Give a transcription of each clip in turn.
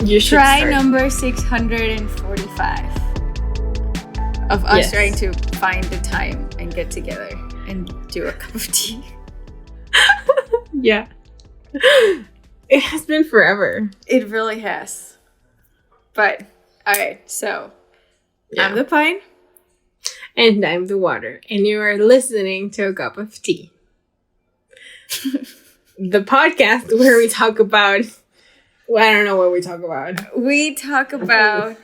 You should try start. number 645 of us trying to find the time and get together and do a cup of tea. Yeah. It has been forever. It really has. But, alright, so I'm the pine. And I'm the water. And you are listening to A Cup of Tea. The podcast where we talk about... Well, I don't know what we talk about. We talk about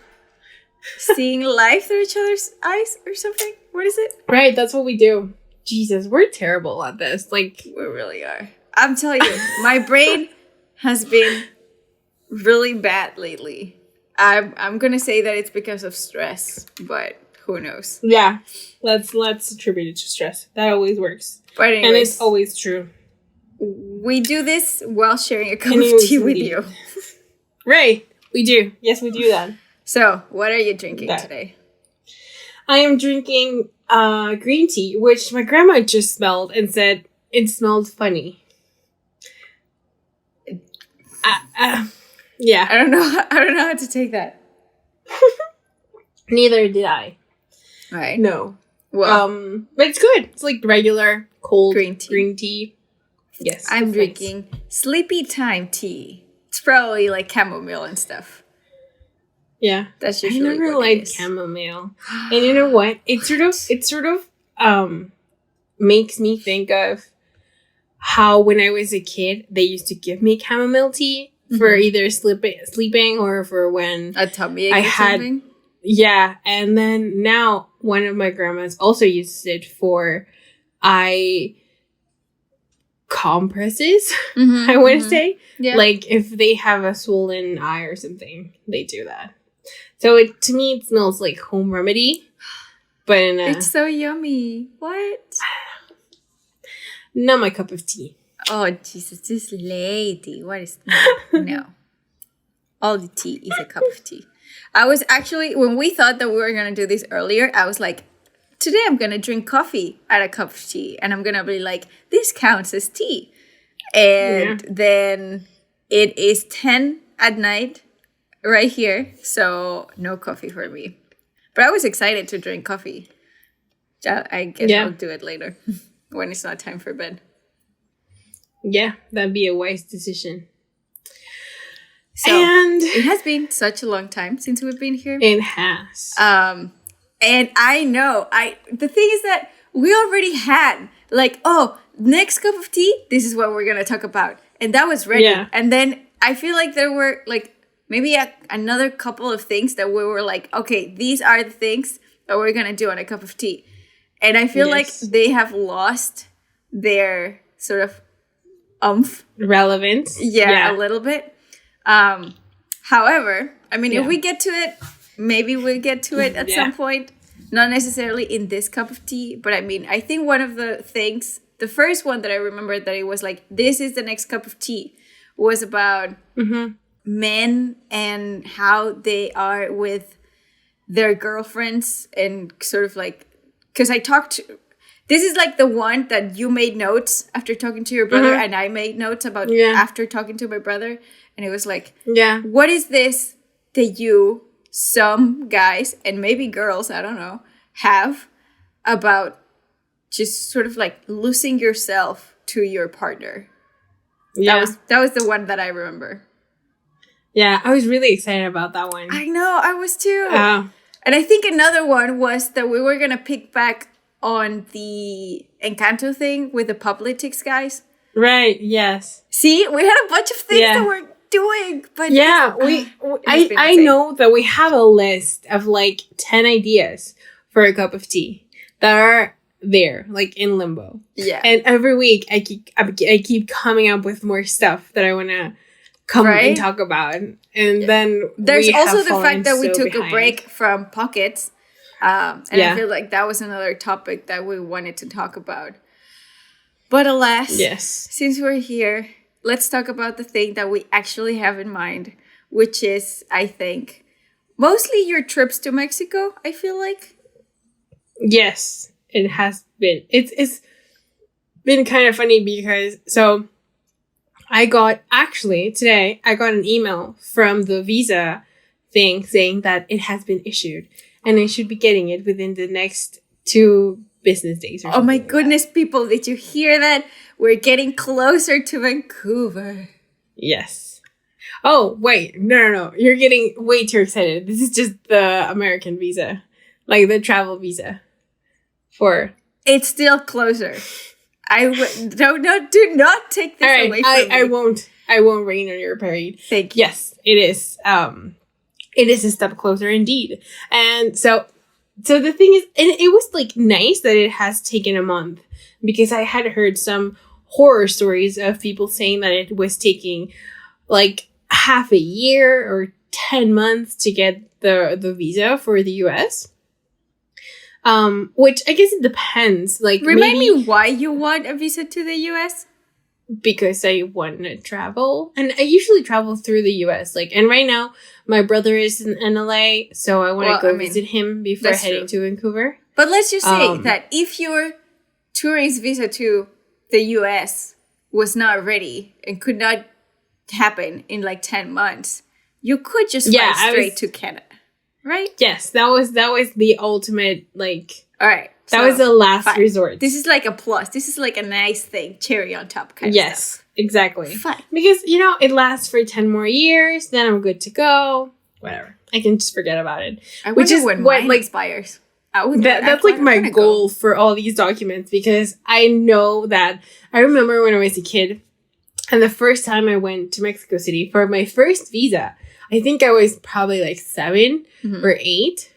seeing life through each other's eyes or something. What is it? Right, that's what we do. Jesus, we're terrible at this. Like, we really are. I'm telling you, my brain has been really bad lately. I'm gonna say that it's because of stress, but who knows? yeah, let's attribute it to stress. That always works. But anyways, and it's always true. We do this while sharing a cup of tea with you. Right, we do. Yes, we do that. So, what are you drinking today? I am drinking green tea, which my grandma just smelled and said it smelled funny. Yeah. I don't know how to take that. Neither did I. Right. No. Well, but it's good. It's like regular cold green tea. Yes. I'm drinking sleepy time tea. It's probably like chamomile and stuff. Yeah. That's usually I never what liked it is. chamomile. And you know what? It sort of makes me think of how when I was a kid, they used to give me chamomile tea for either sleeping or for when a tummy ache or something. Yeah, and then now one of my grandmas also uses it for eye compresses, I want to say. Yeah. Like if they have a swollen eye or something, they do that. So to me, it smells like home remedy. But it's so yummy. What? Not my cup of tea. Oh, Jesus, this lady. What is... No. All the tea is a cup of tea. I was actually... When we thought that we were going to do this earlier, I was like, today I'm going to drink coffee at a cup of tea. And I'm going to be like, this counts as tea. And then it is 10 at night right here. So no coffee for me. But I was excited to drink coffee. I guess I'll do it later when it's not time for bed. Yeah, that'd be a wise decision. So, and it has been such a long time since we've been here. It has. And I know, the thing is that we already had, like, next cup of tea, this is what we're going to talk about. And that was ready. Yeah. And then I feel like there were, like, maybe another couple of things that we were like, okay, these are the things that we're going to do on a cup of tea. And I feel like they have lost their sort of relevance. Yeah, a little bit. However, I mean, if we get to it, maybe we'll get to it at some point. Not necessarily in this cup of tea, but I mean, I think one of the things, the first one that I remember that it was like, this is the next cup of tea, was about men and how they are with their girlfriends and sort of like, because this is like the one that you made notes after talking to your brother and I made notes about after talking to my brother. And it was like, what is this that some guys and maybe girls, I don't know, have about just sort of like losing yourself to your partner? Yeah. That was the one that I remember. Yeah, I was really excited about that one. I know, I was too. And I think another one was that we were going to pick back on the Encanto thing with the Publitix guys. Right, yes. See, we had a bunch of things that we're doing. But I know that we have a list of like 10 ideas for a cup of tea that are there, like in limbo. Yeah. And every week I keep coming up with more stuff that I want to come and talk about. And then there's also the fact that we took a break from Pockets. And I feel like that was another topic that we wanted to talk about. But alas, since we're here, let's talk about the thing that we actually have in mind, which is, I think, mostly your trips to Mexico, I feel like. Yes, it has been. It's been kind of funny because, so today, I got an email from the visa thing saying that it has been issued and I should be getting it within the next 2 business days. Oh my goodness, people, did you hear that? We're getting closer to Vancouver. Yes. Oh, wait. No. You're getting way too excited. This is just the American visa. Like the travel visa. It's still closer. Do not take this away from me. I won't rain on your parade. Thank you. Yes, it is. It is a step closer indeed. And so the thing is, and it was like nice that it has taken a month, because I had heard some horror stories of people saying that it was taking like half a year or 10 months to get the visa for the US. Which I guess it depends. Like, remind me why you want a visa to the US? Because I want to travel, and I usually travel through the US. Like, and right now my brother is in LA, so I want to go visit him before heading to Vancouver. But let's just say that if your tourist visa to the US was not ready and could not happen in like 10 months, you could just fly straight to Canada, right? Yes, that was the ultimate, like, all right. That was the last resort. This is like a plus. This is like a nice thing, cherry on top kind of stuff. Yes, exactly. Fine. Because, it lasts for 10 more years, then I'm good to go. Whatever. I can just forget about it. Which is when mine expires. That's like my goal for all these documents, because I know that I remember when I was a kid, and the first time I went to Mexico City for my first visa, I think I was probably like 7 or 8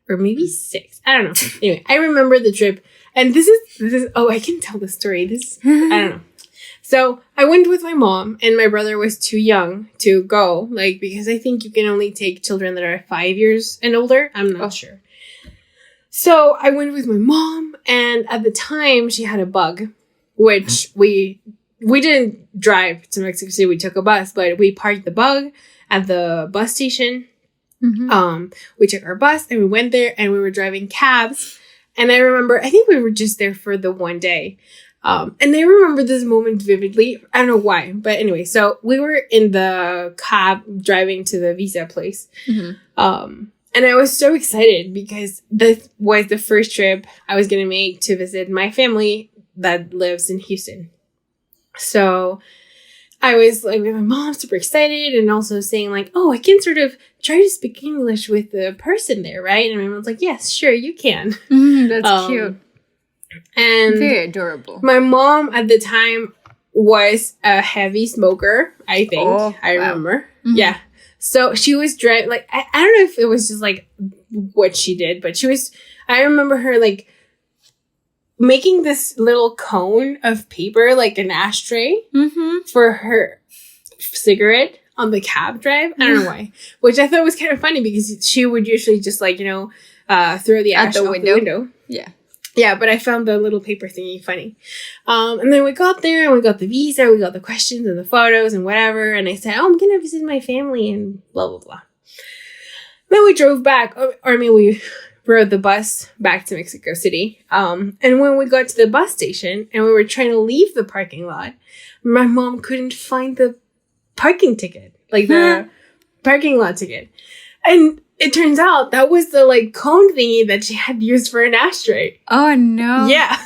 or maybe 6. I don't know. Anyway, I remember the trip, and this is I can tell the story. I don't know. So I went with my mom, and my brother was too young to go, like, because I think you can only take children that are 5 years and older. I'm not sure. So I went with my mom, and at the time she had a bug, which we didn't drive to Mexico City. We took a bus, but we parked the bug at the bus station. We took our bus and we went there, and we were driving cabs. And I remember, I think we were just there for the one day. And I remember this moment vividly. I don't know why, but anyway, so we were in the cab driving to the visa place. And I was so excited because this was the first trip I was going to make to visit my family that lives in Houston. So I was like with my mom, super excited, and also saying like, oh, I can sort of try to speak English with the person there, right? And my mom's like, yes, sure, you can. That's cute. And very adorable. My mom at the time was a heavy smoker, I think. I remember. Yeah. So she was driving, like, I don't know if it was just like what she did, but I remember her like making this little cone of paper, like an ashtray, for her cigarette on the cab drive. I don't know why. Which I thought was kind of funny, because she would usually just like, throw the ash out the window. Yeah. Yeah, but I found the little paper thingy funny. And then we got there, and we got the visa, we got the questions and the photos and whatever. And I said, oh, I'm going to visit my family and blah, blah, blah. Then we drove back. We rode the bus back to Mexico City. And when we got to the bus station and we were trying to leave the parking lot, my mom couldn't find the parking ticket, like the parking lot ticket. And it turns out that was the like cone thingy that she had used for an ashtray. Oh no. Yeah.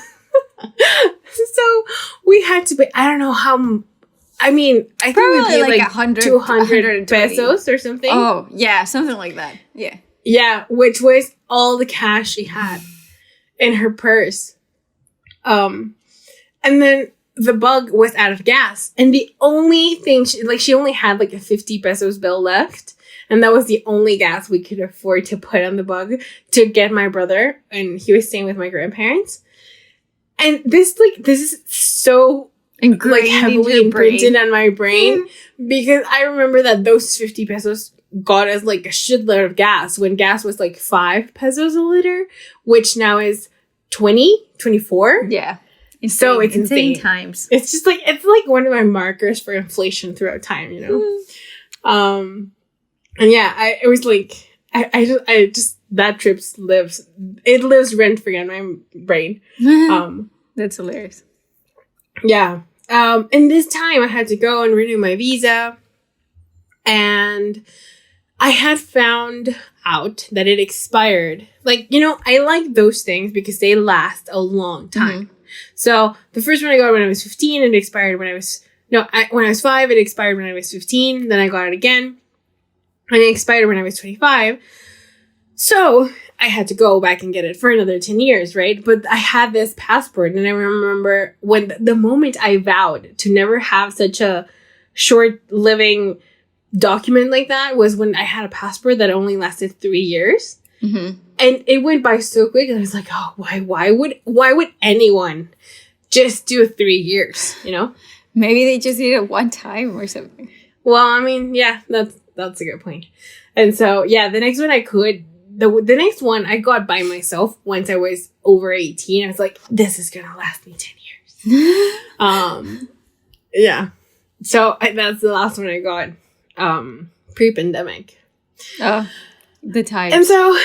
So we had to pay, I don't know how, I think we paid like 100, 200 pesos or something. Oh yeah, something like that. Yeah. Yeah, which was all the cash she had in her purse. And then the bug was out of gas. And the only thing, she only had like a 50 pesos bill left. And that was the only gas we could afford to put on the bug to get my brother. And he was staying with my grandparents. And this is so heavily imprinted on my brain. Because I remember that those 50 pesos got us like a shitload of gas when gas was like 5 pesos a liter, which now is 20, 24. Yeah. Insane, so it's insane times. It's just like, it's like one of my markers for inflation throughout time, And yeah, it was like, I just, that trip lives rent free on my brain. That's hilarious. Yeah. And this time I had to go and renew my visa. And I had found out that it expired. Like, I like those things because they last a long time. Mm-hmm. So the first one I got when I was 15, it expired when I was 5, it expired when I was 15. Then I got it again. And it expired when I was 25. So I had to go back and get it for another 10 years, right? But I had this passport, and I remember when the moment I vowed to never have such a short-living document like that was when I had a passport that only lasted 3 years. Mm-hmm. And it went by so quick, and I was like, oh, why would anyone just do 3 years, Maybe they just did it one time or something. Well, I mean, yeah, that's a good point. And so, yeah, the next one I could... The next one I got by myself once I was over 18. I was like, this is going to last me 10 years. Yeah. So that's the last one I got pre-pandemic. Oh, the time. And so,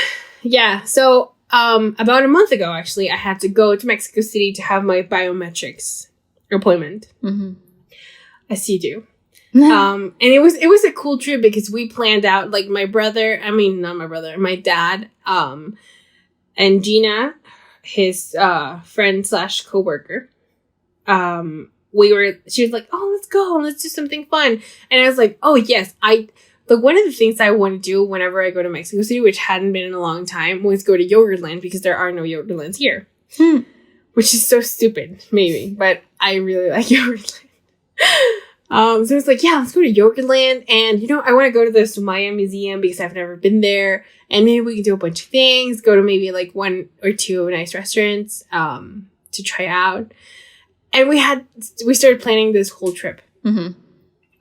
yeah. So about a month ago, actually, I had to go to Mexico City to have my biometrics appointment. Mm-hmm. As you do. And it was a cool trip because we planned out, like, my dad, and Gina, his friend / coworker. She was like, oh, let's go, let's do something fun. And I was like, oh yes, one of the things I want to do whenever I go to Mexico City, which hadn't been in a long time, was go to Yogurtland because there are no Yogurtlands here. Which is so stupid, maybe, but I really like Yogurtland. So it's like, yeah, let's go to Yogurtland. And, I want to go to the Sumaya Museum because I've never been there. And maybe we can do a bunch of things. Go to maybe like 1 or 2 nice restaurants to try out. And we started planning this whole trip. Mm-hmm.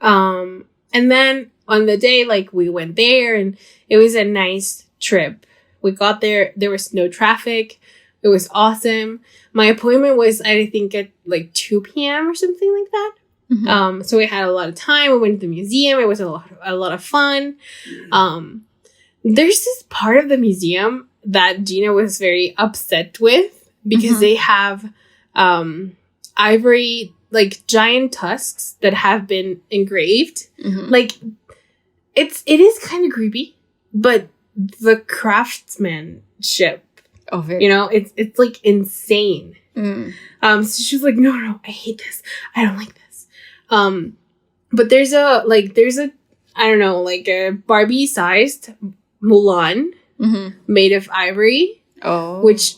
And then on the day, like, we went there and it was a nice trip. We got there. There was no traffic. It was awesome. My appointment was, I think, at like 2 p.m. or something like that. Mm-hmm. So we had a lot of time. We went to the museum. It was a lot of fun. There's this part of the museum that Gina was very upset with because mm-hmm. they have ivory, like, giant tusks that have been engraved. Mm-hmm. Like, it is kind of creepy, but the craftsmanship, it's like insane. Mm. So she was like, no, I hate this. I don't like this. But there's a I don't know, like a Barbie-sized Mulan mm-hmm. made of ivory. Oh. Which,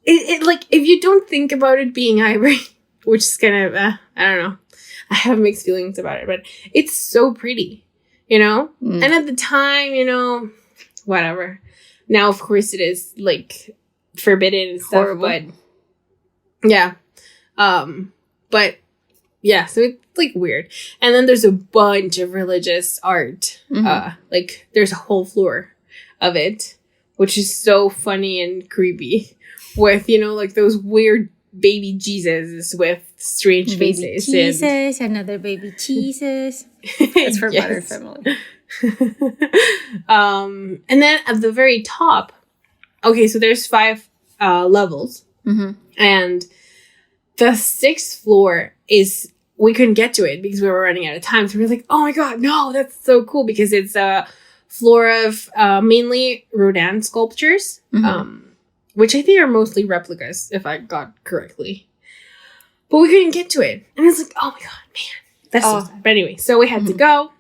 it like, if you don't think about it being ivory, which is kind of, I don't know. I have mixed feelings about it, but it's so pretty, Mm. And at the time, whatever. Now, of course, it is, like, forbidden and stuff, horrible. But, yeah. But, yeah, so it's, like, weird. And then there's a bunch of religious art. Mm-hmm. Like, there's a whole floor of it, which is so funny and creepy. With, like, those weird baby Jesus with strange faces. Baby Jesus, another baby Jesus. It's for Modern Family. And then at the very top, okay, so there's 5 levels. Mm-hmm. And the 6th floor we couldn't get to it because we were running out of time. So we were like, oh my God, no, that's so cool because it's a floor of mainly Rodin sculptures, mm-hmm. Which I think are mostly replicas, if I got correctly. But we couldn't get to it. And I was like, oh my God, man, that's so sad. But anyway, so we had mm-hmm. to go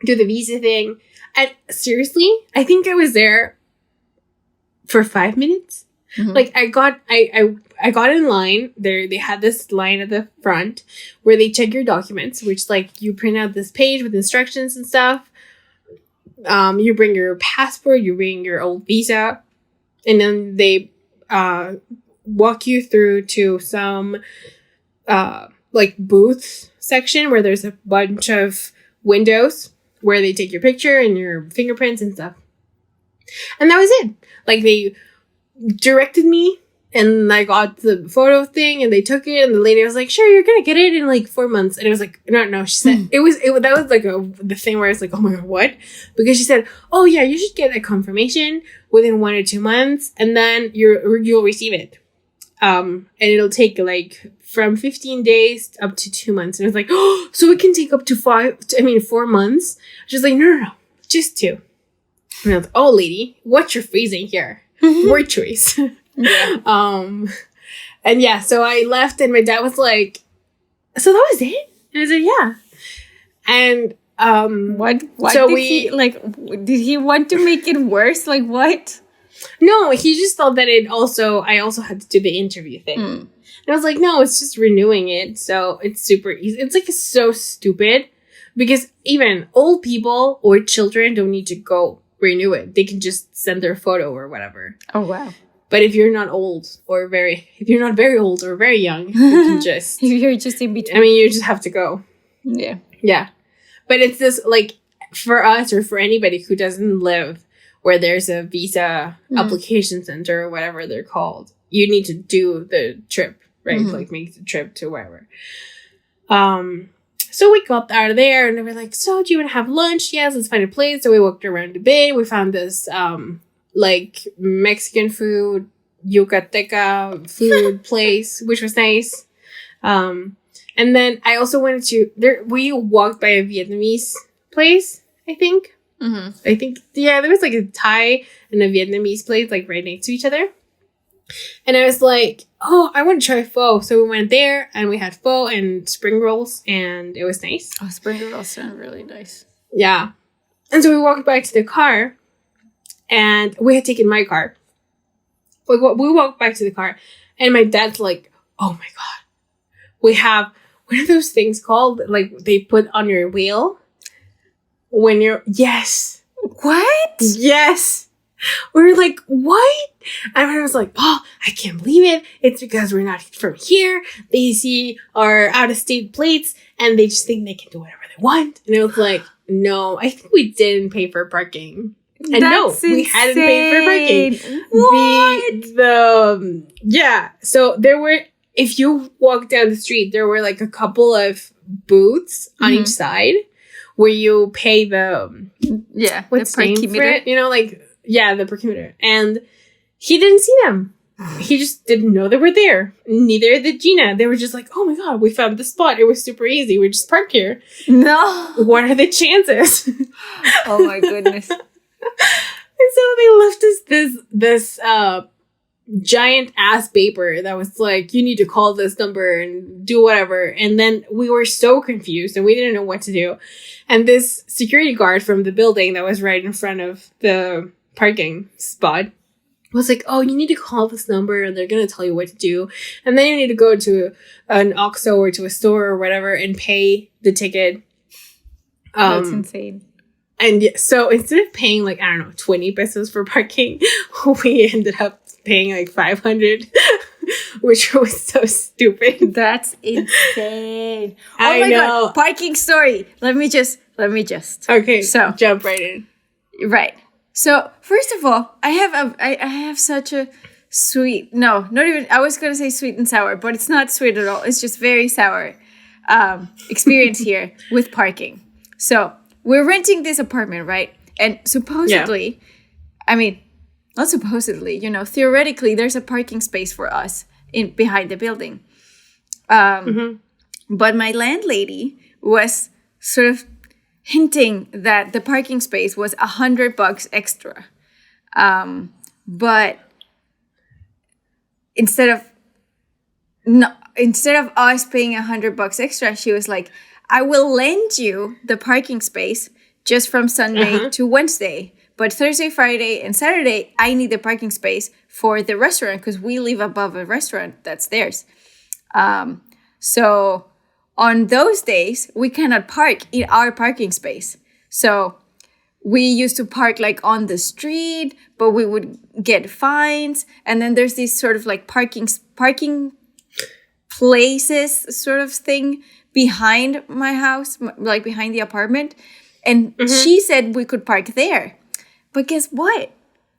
do the visa thing. And seriously, I think I was there for 5 minutes. Mm-hmm. Like, I got in line. They had this line at the front where they check your documents, which, like, you print out this page with instructions and stuff. You bring your passport, you bring your old visa, and then they walk you through to some like booth section where there's a bunch of windows where they take your picture and your fingerprints and stuff. And that was it. Like, they directed me and I got the photo thing and they took it and the lady was like, sure, you're gonna get it in like 4 months. And it was like, no, she said, that was like the thing where I was like, oh my God, what? Because she said, oh yeah, you should get a confirmation within 1 or 2 months and then you'll receive it. And it'll take like from 15 days up to 2 months. And I was like, oh, so it can take up to 4 months. She's like, no, just 2. And I was like, oh, lady, what's your phrasing here? Word choice. Yeah. And yeah, so I left and my dad was like, so that was it? And I said, yeah. And what so did he want to make it worse? Like what? No, he just thought that I also had to do the interview thing. And I was like, no, it's just renewing it. So it's super easy. It's like so stupid because even old people or children don't need to go renew it. They can just send their photo or whatever. Oh, wow. But if you're not very old or very young, you can just... You're just in between. I mean, you just have to go. Yeah. Yeah. But it's this, like, for us or for anybody who doesn't live where there's a visa application center or whatever they're called, you need to do the trip, right? Like, make the trip to wherever. So we got out of there and they were like, so do you want to have lunch? Yes, let's find a place. So we walked around a bit. We found this... like Mexican food, Yucateca food place, which was nice. And then I also went we walked by a Vietnamese place, I think. I think, yeah, there was like a Thai and a Vietnamese place like right next to each other. And I was like, oh, I want to try pho. So we went there and we had pho and spring rolls and it was nice. Oh, spring rolls sound really nice. Yeah. And so we walked back to the car. And we had taken my car. We walked back to the car. And my dad's like, oh my God. We have, what are those things called? Like, they put on your wheel? When you're, yes. What? Yes. We were like, what? And I was like, oh, I can't believe it. It's because we're not from here. They see our out-of-state plates. And they just think they can do whatever they want. And it was like, no, I think we didn't pay for parking. And that's no, we hadn't paid for parking. What? Yeah. So there were, if you walk down the street, there were like a couple of booths on each side where you pay the, what's the name for it? You know, like, yeah, the parkimeter. And he didn't see them. He just didn't know they were there. Neither did Gina. They were just like, oh my God, we found the spot. It was super easy. We just parked here. No. What are the chances? Oh my goodness. And so they left us this giant ass paper that was like, you need to call this number and do whatever. And then we were so confused and we didn't know what to do. And this security guard from the building that was right in front of the parking spot was like, oh, you need to call this number and they're going to tell you what to do. And then you need to go to an OXXO or to a store or whatever and pay the ticket. That's insane. And so instead of paying like, I don't know, 20 pesos for parking, we ended up paying like 500, which was so stupid. That's insane. Oh I my know. God. Parking story. Let me just. Okay. So jump right in. Right. So first of all, I have such a sweet, no, not even, I was going to say sweet and sour, but it's not sweet at all. It's just very sour experience here with parking. So we're renting this apartment, right? And supposedly, I mean, not supposedly, you know, theoretically, there's a parking space for us behind the building. But my landlady was sort of hinting that the parking space was $100 extra. But instead of us paying $100 extra, she was like, I will lend you the parking space just from Sunday to Wednesday. But Thursday, Friday, and Saturday, I need the parking space for the restaurant because we live above a restaurant that's theirs. So on those days, we cannot park in our parking space. So we used to park like on the street, but we would get fines. And then there's this sort of like parking places sort of thing behind my house, like behind the apartment. And she said we could park there. But guess what?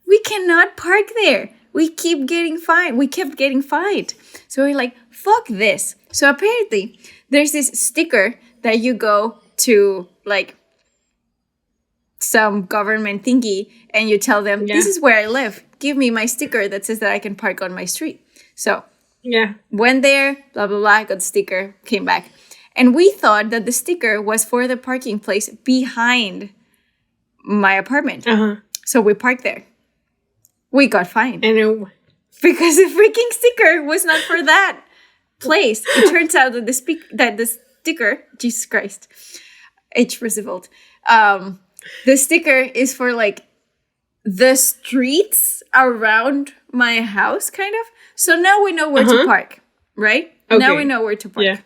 We cannot park there. We keep getting fined. We kept getting fined. So we're like, fuck this. So apparently there's this sticker that you go to like some government thingy and you tell them, this is where I live. Give me my sticker that says that I can park on my street. So Yeah. Went there, blah, blah, blah, got the sticker, came back. And we thought that the sticker was for the parking place behind my apartment. Uh-huh. So we parked there. We got fined. Because the freaking sticker was not for that place. It turns out that the sticker, Jesus Christ, H. Roosevelt, the sticker is for like the streets around my house, kind of. So now we know where to park, right? Okay. Now we know where to park. Yeah.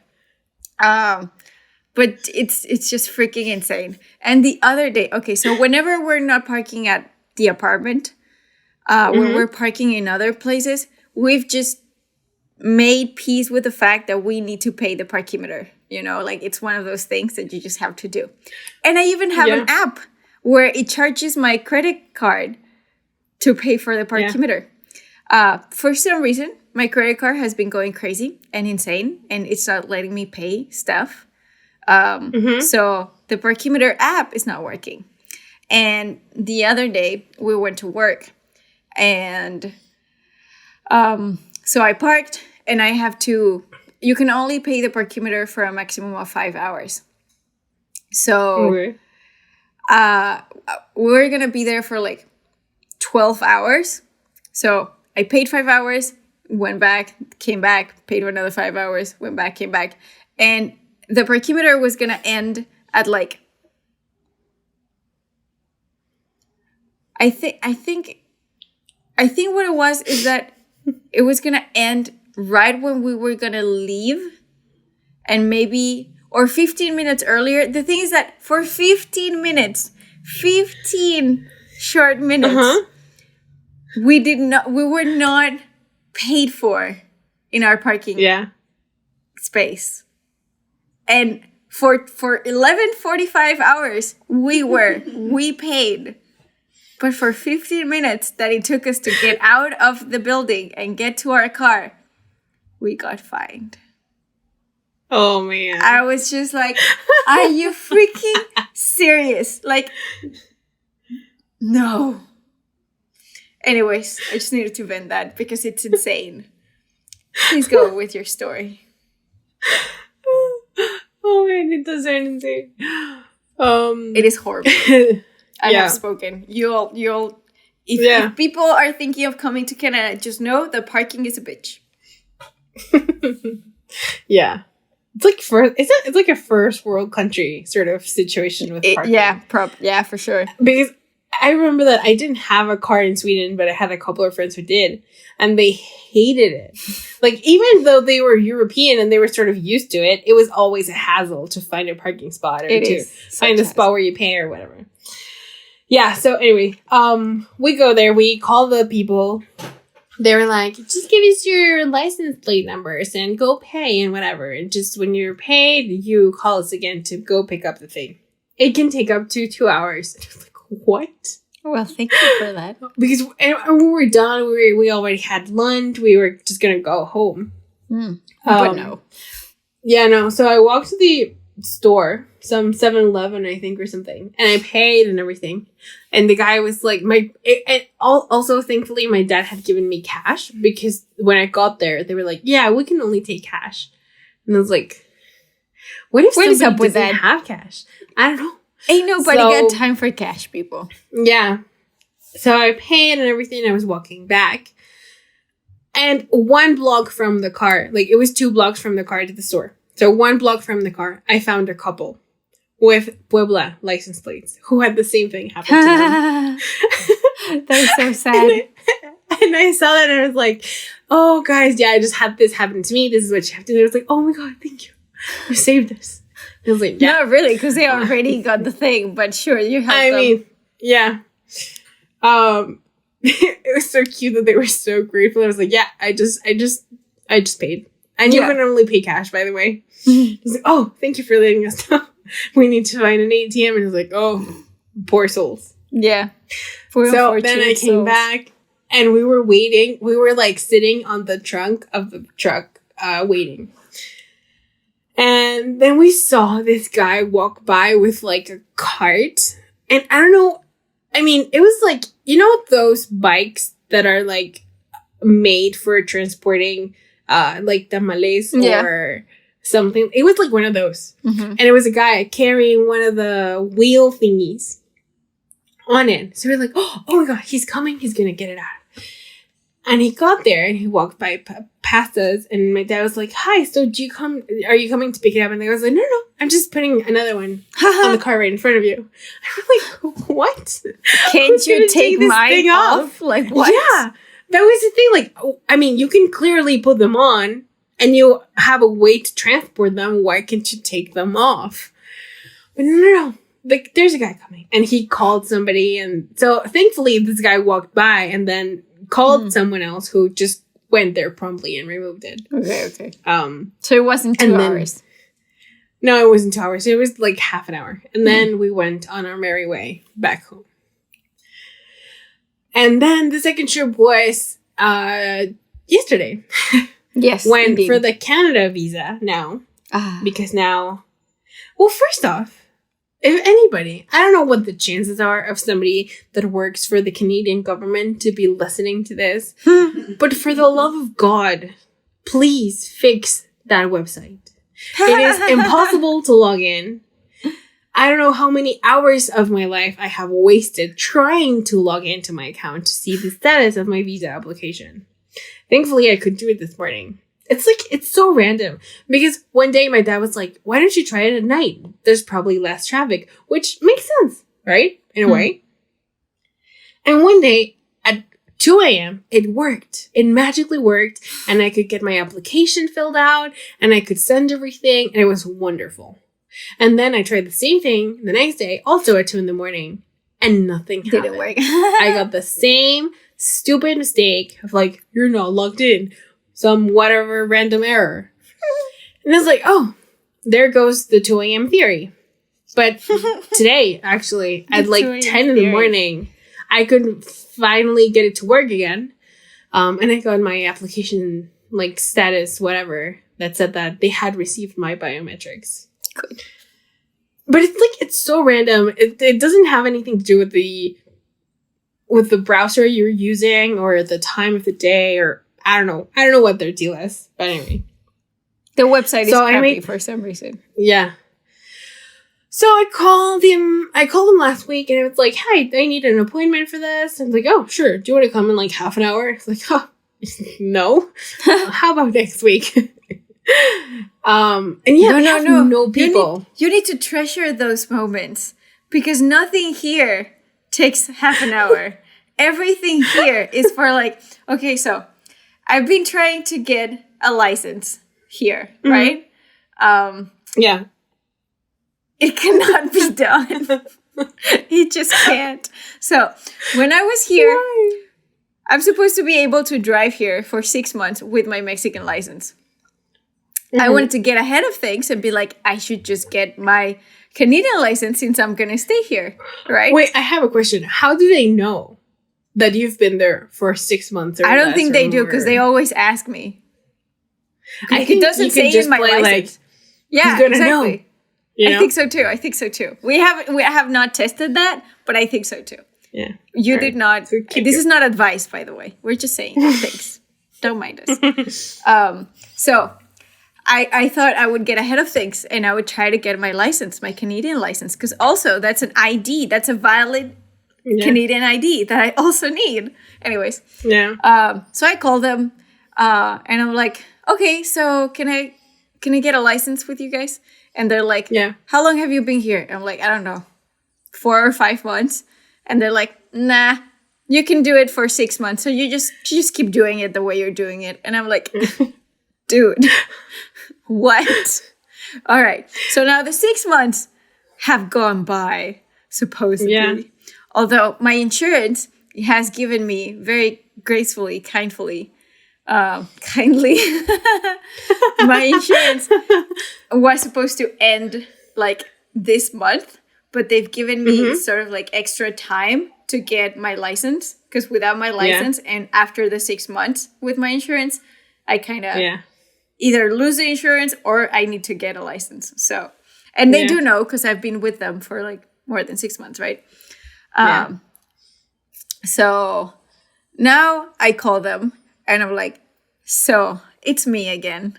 But it's just freaking insane. And the other day, okay, so whenever we're not parking at the apartment, when we're parking in other places, we've just made peace with the fact that we need to pay the parkimeter. You know, like it's one of those things that you just have to do. And I even have an app where it charges my credit card to pay for the parkimeter. For some reason, my credit card has been going crazy and insane, and it's not letting me pay stuff. So the parkimeter app is not working. And the other day, we went to work, and so I parked, and I have to... You can only pay the parkimeter for a maximum of 5 hours. So we're going to be there for like 12 hours. So I paid 5 hours, went back, came back, paid for another 5 hours, went back, came back. And the parkimeter was going to end at like... I think what it was is that it was going to end right when we were going to leave, and maybe, or 15 minutes earlier. The thing is that for 15 short minutes, we were not paid for in our parking space. And for 11:45 hours, we paid. But for 15 minutes that it took us to get out of the building and get to our car, we got fined. Oh, man. I was just like, are you freaking serious? Like, no. Anyways, I just needed to vent that because it's insane. Please go with your story. Oh, man, it does sound insane. It is horrible. I have spoken. If people are thinking of coming to Canada, just know that parking is a bitch. Yeah. It's like a first world country sort of situation with parking. Yeah, for sure. Because I remember that I didn't have a car in Sweden, but I had a couple of friends who did, and they hated it. Like, even though they were European and they were sort of used to it, it was always a hassle to find a parking spot or to find a spot where you pay or whatever. Yeah, so anyway, we go there, we call the people. They were like, just give us your license plate numbers and go pay and whatever. And just when you're paid, you call us again to go pick up the thing. It can take up to 2 hours. I was like, what? Well, thank you for that. Because when we were done, we already had lunch. We were just going to go home. But no. Yeah, no. So I walked to the store, some 7-Eleven, I think, or something. And I paid and everything. And the guy was like, also, thankfully, my dad had given me cash. Because when I got there, they were like, yeah, we can only take cash. And I was like, what if somebody up with doesn't have cash? I don't know. Ain't nobody got time for cash, people. Yeah. So I paid and everything. I was walking back. And 1 block from the car, like it was 2 blocks from the car to the store. So 1 block from the car, I found a couple with Puebla license plates who had the same thing happen to them. That's so sad. And I saw that and I was like, oh, guys, yeah, I just had this happen to me. This is what you have to do. I was like, oh, my God, thank you. You saved us. I was like, yeah. Not really, because they already got the thing. But sure, you helped them. I mean, yeah. It was so cute that they were so grateful. I was like, yeah, I just paid. And you can only pay cash, by the way. I was like, oh, thank you for letting us know. We need to find an ATM. And I was like, oh, poor souls. Yeah. So then I came back and we were waiting. We were like sitting on the trunk of the truck waiting. And then we saw this guy walk by with like a cart. And I don't know. I mean, it was like, you know, those bikes that are like made for transporting like tamales or something. It was like one of those. And it was a guy carrying one of the wheel thingies on it. So we're like, oh my God, he's coming. He's going to get it out. And he got there and he walked by past us. And my dad was like, hi, so are you coming to pick it up? And I was like, no, I'm just putting another one on the car right in front of you. I was like, what? Can't you take mine off? Like, what? Yeah, that was the thing. Like, I mean, you can clearly put them on and you have a way to transport them. Why can't you take them off? But no. Like, there's a guy coming. And he called somebody. And so thankfully, this guy walked by and then called someone else who just went there promptly and removed it. Okay. So it wasn't 2 hours. No, it wasn't 2 hours. It was like half an hour. And then we went on our merry way back home. And then the second trip was yesterday. Yes. Went for the Canada visa now. Because now, well, first off, if anybody, I don't know what the chances are of somebody that works for the Canadian government to be listening to this, but for the love of God, please fix that website. It is impossible to log in. I don't know how many hours of my life I have wasted trying to log into my account to see the status of my visa application. Thankfully, I could do it this morning. It's so random. Because one day my dad was like, why don't you try it at night? There's probably less traffic, which makes sense, right? In a way. And one day at 2 a.m., it worked. It magically worked. And I could get my application filled out and I could send everything. And it was wonderful. And then I tried the same thing the next day, also at 2 a.m, and nothing happened. Didn't work. I got the same stupid mistake of like, you're not logged in. Some whatever random error. And it's like, oh, there goes the 2 a.m. theory. But today, actually, at like 10 in the morning, I could finally get it to work again. And I got my application, like, status, whatever, that said that they had received my biometrics. Good. But it's so random. It doesn't have anything to do with the browser you're using or the time of the day or I don't know what their deal is. But anyway. The website is crappy for some reason. Yeah. So I called him last week and it was like, hi, I need an appointment for this. And I was like, oh, sure. Do you want to come in like half an hour? It's like, oh, no. How about next week? And yeah, no people. You need to treasure those moments because nothing here takes half an hour. Everything here is for like, okay, so I've been trying to get a license here, right? Yeah. It cannot be done. It just can't. So when I was here, I'm supposed to be able to drive here for 6 months with my Mexican license. I wanted to get ahead of things and be like, I should just get my Canadian license since I'm going to stay here, right? Wait, I have a question. How do they know that you've been there for 6 months or I don't think they do because they always ask me. I think it doesn't say in my license. Like, yeah, exactly. Know, you know? I think so too. We have not tested that, but I think so too. Yeah. You did not. This is not advice, by the way. We're just saying things. Don't mind us. So I thought I would get ahead of things and I would try to get my license, my Canadian license, because also that's an ID. That's a valid Canadian ID that I also need. Anyways. Yeah. So I called them and I'm like, okay, so can I get a license with you guys? And they're like, yeah. How long have you been here? I'm like, I don't know, 4 or 5 months. And they're like, nah, you can do it for 6 months. So you just keep doing it the way you're doing it. And I'm like, dude, what? All right. So now the 6 months have gone by, supposedly. Yeah. Although my insurance has given me very gracefully, kindly, my insurance was supposed to end like this month, but they've given me sort of like extra time to get my license because without my license and after the 6 months with my insurance, I kind of either lose the insurance or I need to get a license. So, and they do know because I've been with them for like more than 6 months, right? So now I call them and I'm like, so it's me again.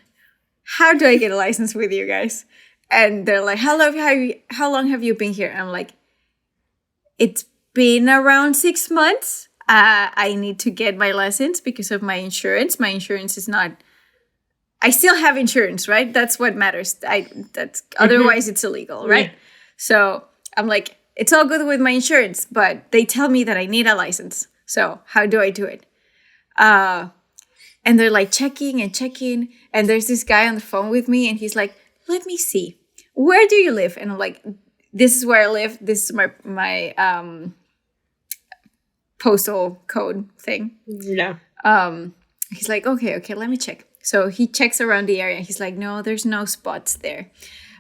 How do I get a license with you guys? And they're like, how long have you been here? And I'm like, it's been around 6 months. I need to get my license because of my insurance. My insurance is not... I still have insurance, right? That's what matters. Otherwise it's illegal, right? Yeah. So I'm like, it's all good with my insurance, but they tell me that I need a license. So how do I do it? And they're like checking. And there's this guy on the phone with me and he's like, let me see. Where do you live? And I'm like, this is where I live. This is my postal code thing. Yeah. He's like, okay, let me check. So he checks around the area. He's like, no, there's no spots there.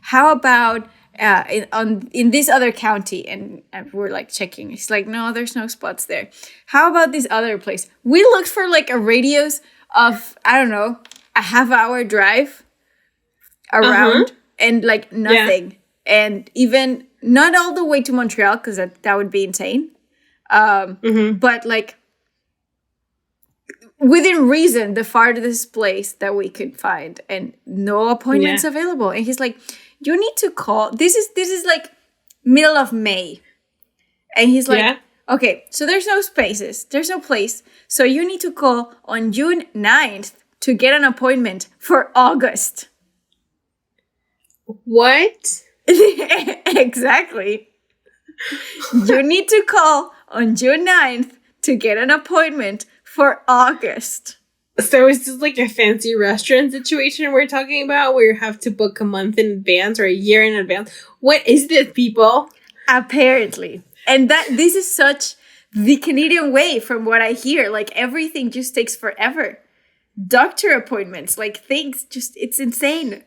How about in this other county? And we're like checking. He's like, no, there's no spots there. How about this other place? We looked for like a radius of, I don't know, a half-hour drive around and like nothing. Yeah. And even not all the way to Montreal because that would be insane. But like within reason, the farthest place that we could find, and no appointments available. And he's like, you need to call. This is like middle of May. And he's like, okay, so there's no spaces. There's no place. So you need to call on June 9th to get an appointment for August. What? Exactly. You need to call on June 9th to get an appointment for August. So is this like a fancy restaurant situation we're talking about where you have to book a month in advance or a year in advance? What is this, people? Apparently. And this is such the Canadian way from what I hear. Like everything just takes forever. Doctor appointments, like things, just it's insane.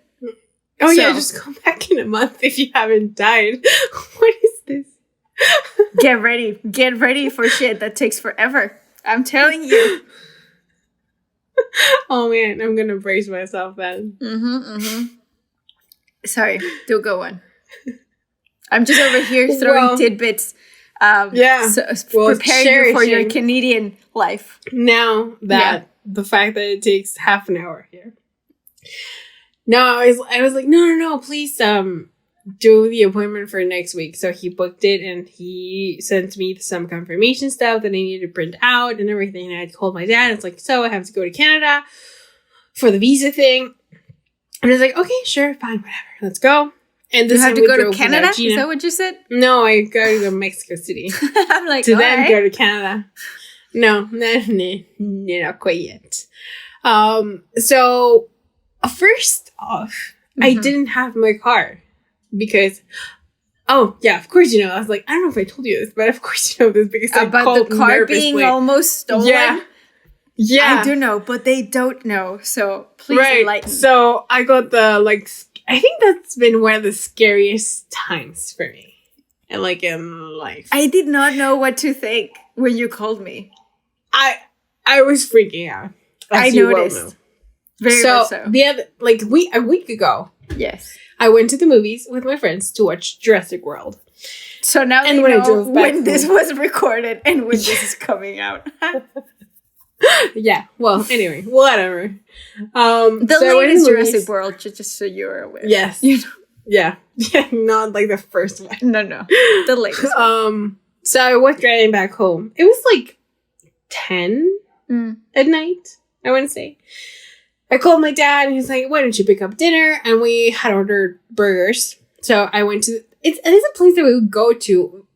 Oh yeah, just come back in a month if you haven't died. What is this? Get ready for shit that takes forever. I'm telling you. Oh man, I'm gonna brace myself then. Sorry, do go on. I'm just over here throwing tidbits. Prepare you for your Canadian life. Now that the fact that it takes half an hour here. No, I was like, no, please do the appointment for next week. So he booked it and he sent me some confirmation stuff that I needed to print out and everything. And I told my dad, it's like, so I have to go to Canada for the visa thing. And I was like, okay, sure, fine, whatever, let's go. And this you have to go to Canada? Is that what you said? No, I go to Mexico City. I'm like, to then go to Canada. No, not quite yet. So first off, I didn't have my car because, of course you know. I was like, I don't know if I told you this, but of course you know this because I about the car being almost stolen. Yeah, I do know, but they don't know. So please enlighten. So I got I think that's been one of the scariest times for me, in life. I did not know what to think when you called me. I was freaking out. I noticed. Very much so. A week ago. Yes. I went to the movies with my friends to watch Jurassic World. So now they know when this was recorded and when this is coming out. Yeah. Well, anyway, whatever. The latest Jurassic World, just so you're aware. Yes. You know? Yeah. Yeah. Not like the first one. No. The latest one. So I was driving back home. It was 10 at night, I want to say. I called my dad and he's like, why don't you pick up dinner? And we had ordered burgers. So I went to, it's a place that we would go to,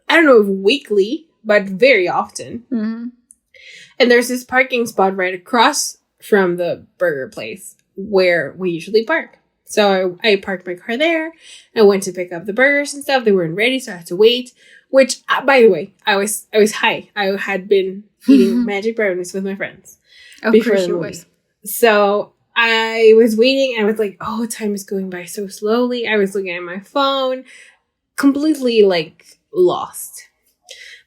I don't know if weekly, but very often. Mm-hmm. And there's this parking spot right across from the burger place where we usually park. So I parked my car there. I went to pick up the burgers and stuff. They weren't ready, so I had to wait. Which, by the way, I was high. I had been eating magic brownies with my friends before the movie. So I was waiting and I was like, oh, time is going by so slowly. I was looking at my phone, completely lost.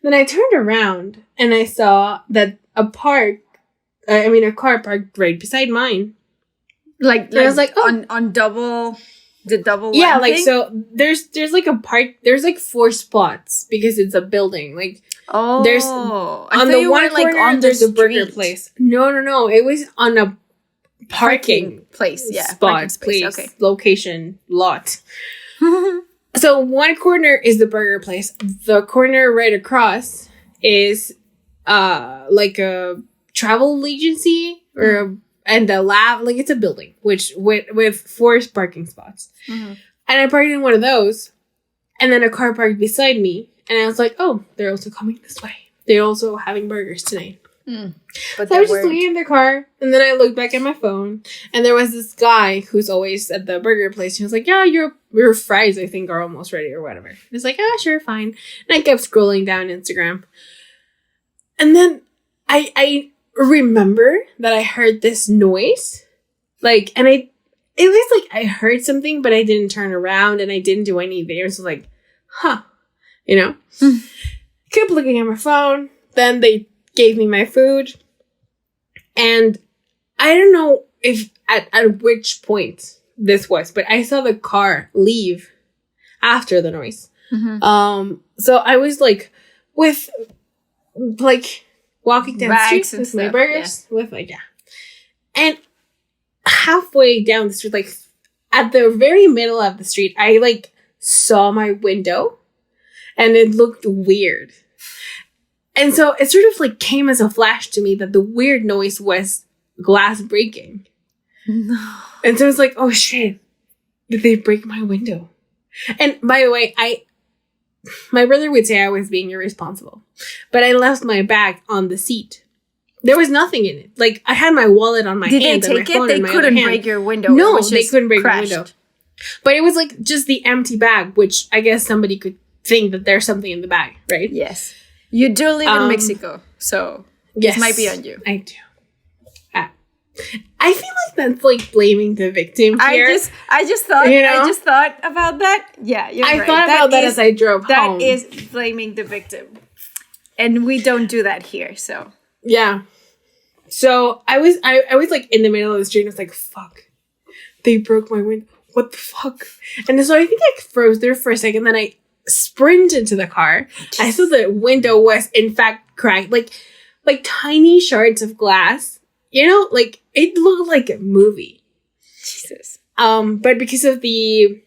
Then I turned around and I saw that a car parked right beside mine. I was like, oh. on the double yeah, line thing? So there's a park, there's 4 spots because it's a building. There's on the one corner on there's a burger place. No, it was on parking place. Yeah. Spot, place, okay. Location, lot. So one corner is the burger place. The corner right across is like a travel agency and a lab. Like it's a building with 4 parking spots. Mm-hmm. And I parked in one of those. And then a car parked beside me. And I was like, oh, they're also coming this way. They're also having burgers tonight. But so I was just looking in their car. And then I looked back at my phone. And there was this guy who's always at the burger place. He was like, yeah, your fries, I think, are almost ready or whatever. I was like, ah, sure, fine. And I kept scrolling down Instagram. And then I remember that I heard this noise. Like, and it was like I heard something, but I didn't turn around and I didn't do anything. It was like, huh, you know? Kept looking at my phone. Then they gave me my food. And I don't know if at which point this was, but I saw the car leave after the noise. Mm-hmm. So I was like walking down the street with my burgers, and halfway down the street, like at the very middle of the street, I like saw my window, and it looked weird. And so it sort of like came as a flash to me that the weird noise was glass breaking. No. And so I was like, oh shit, did they break my window? And by the way, my brother would say I was being irresponsible, but I left my bag on the seat. There was nothing in it. Like I had my wallet on my hand. Did they take it? They couldn't break your window. No, they couldn't break my window. But it was like just the empty bag, which I guess somebody could think that there's something in the bag, right? Yes. You do live in Mexico, so this might be on you. I do. I feel like that's like blaming the victim here. I just thought about that. Yeah, you're right. I thought about that as I drove home. That is blaming the victim. And we don't do that here, so. Yeah. So I was like in the middle of the street and I was like, fuck. They broke my window. What the fuck? And so I think I froze there for a second, then I sprinted to the car. I saw the window was in fact cracked. Like tiny shards of glass. You know, like it looked like a movie. Jesus. But because of the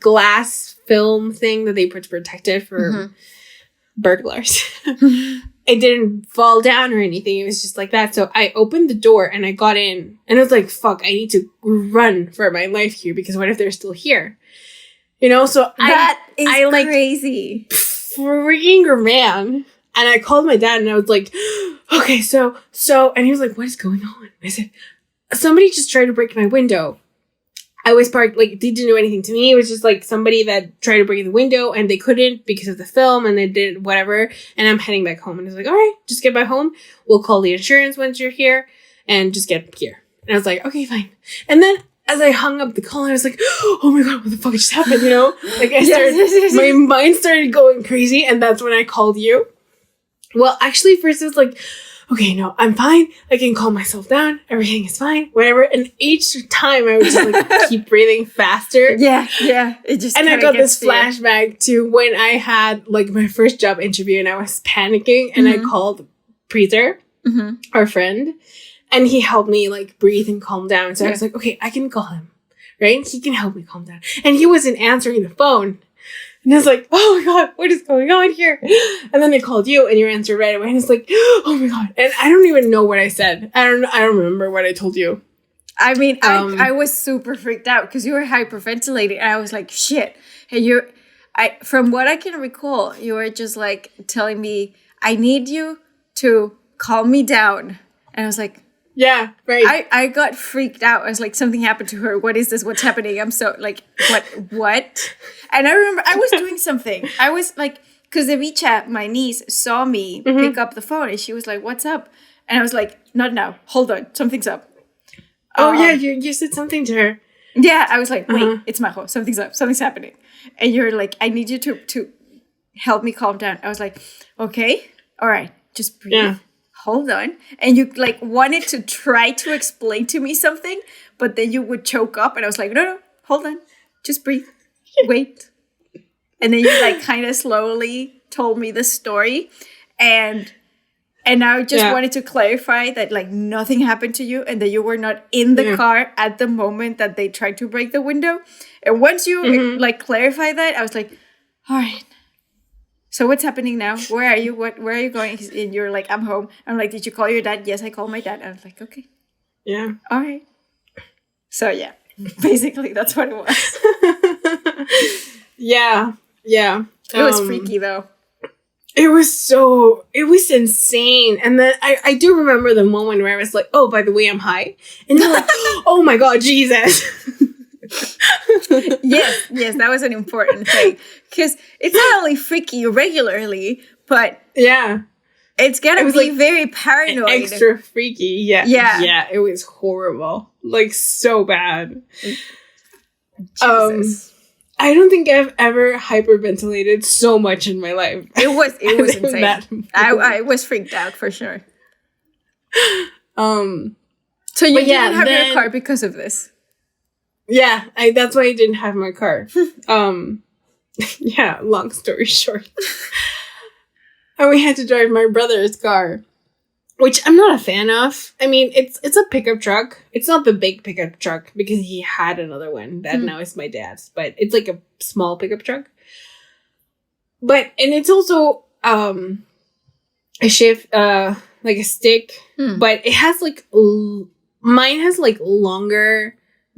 glass film thing that they put to protect it for burglars, it didn't fall down or anything. It was just like that. So I opened the door and I got in and I was like, fuck, I need to run for my life here because what if they're still here? You know, so that is crazy. Freaking ran. And I called my dad and I was like, okay, so, and he was like, what is going on? I said, somebody just tried to break my window. I was parked, like, they didn't do anything to me. It was just like somebody that tried to break the window and they couldn't because of the film and they did whatever. And I'm heading back home. And I was like, all right, just get back home. We'll call the insurance once you're here and just get here. And I was like, okay, fine. And then as I hung up the call, I was like, oh my God, what the fuck just happened? You know, like my mind started going crazy. And that's when I called you. Well, actually, first it was like, okay, no, I'm fine. I can calm myself down. Everything is fine. Whatever. And each time I would just like keep breathing faster. Yeah. It just and I got this flashback to when I had like my first job interview and I was panicking and I called Preezer, our friend, and he helped me like breathe and calm down. So I was like, okay, I can call him, right? He can help me calm down. And he wasn't answering the phone. And I was like, oh my God, what is going on here? And then I called you and you answered right away. And it's like, oh my God. And I don't even know what I said. I don't remember what I told you. I mean, I was super freaked out because you were hyperventilating. And I was like, shit. And from what I can recall, you were just like telling me, I need you to calm me down. And I was like, yeah, right. I got freaked out. I was like, something happened to her. What is this? What's happening? I'm so like, what? And I remember I was doing something. I was like, because Evicha, my niece, saw me pick up the phone and she was like, what's up? And I was like, not now. Hold on. Something's up. Oh, yeah. You said something to her. Yeah. I was like, wait, it's Majo. Something's up. Something's happening. And you're like, I need you to help me calm down. I was like, okay. All right. Just breathe. Yeah. Hold on. And you like wanted to try to explain to me something, but then you would choke up. And I was like, no, hold on. Just breathe. Wait. And then you like kind of slowly told me the story. And And I just wanted to clarify that like nothing happened to you and that you were not in the car at the moment that they tried to break the window. And once you like clarify that, I was like, all right. So what's happening now? Where are you? Where are you going? And you're like, I'm home. I'm like, did you call your dad? Yes, I called my dad. I was like, okay. Yeah. All right. So yeah, basically that's what it was. Yeah. It was freaky though. It was insane. And then I do remember the moment where I was like, oh, by the way, I'm high. And you're like, oh my God, Jesus. Yes, that was an important thing. Because it's not only freaky regularly, but it's going to be like very paranoid. Extra freaky. Yeah, it was horrible. Like, so bad. Jesus. I don't think I've ever hyperventilated so much in my life. It was insane. I was freaked out for sure. So you didn't have your car because of this? Yeah, that's why I didn't have my car. Yeah, long story short. And we had to drive my brother's car, which I'm not a fan of. I mean, it's a pickup truck. It's not the big pickup truck because he had another one that now is my dad's. But it's like a small pickup truck. And it's also a shift, like a stick. But it has like, mine has like longer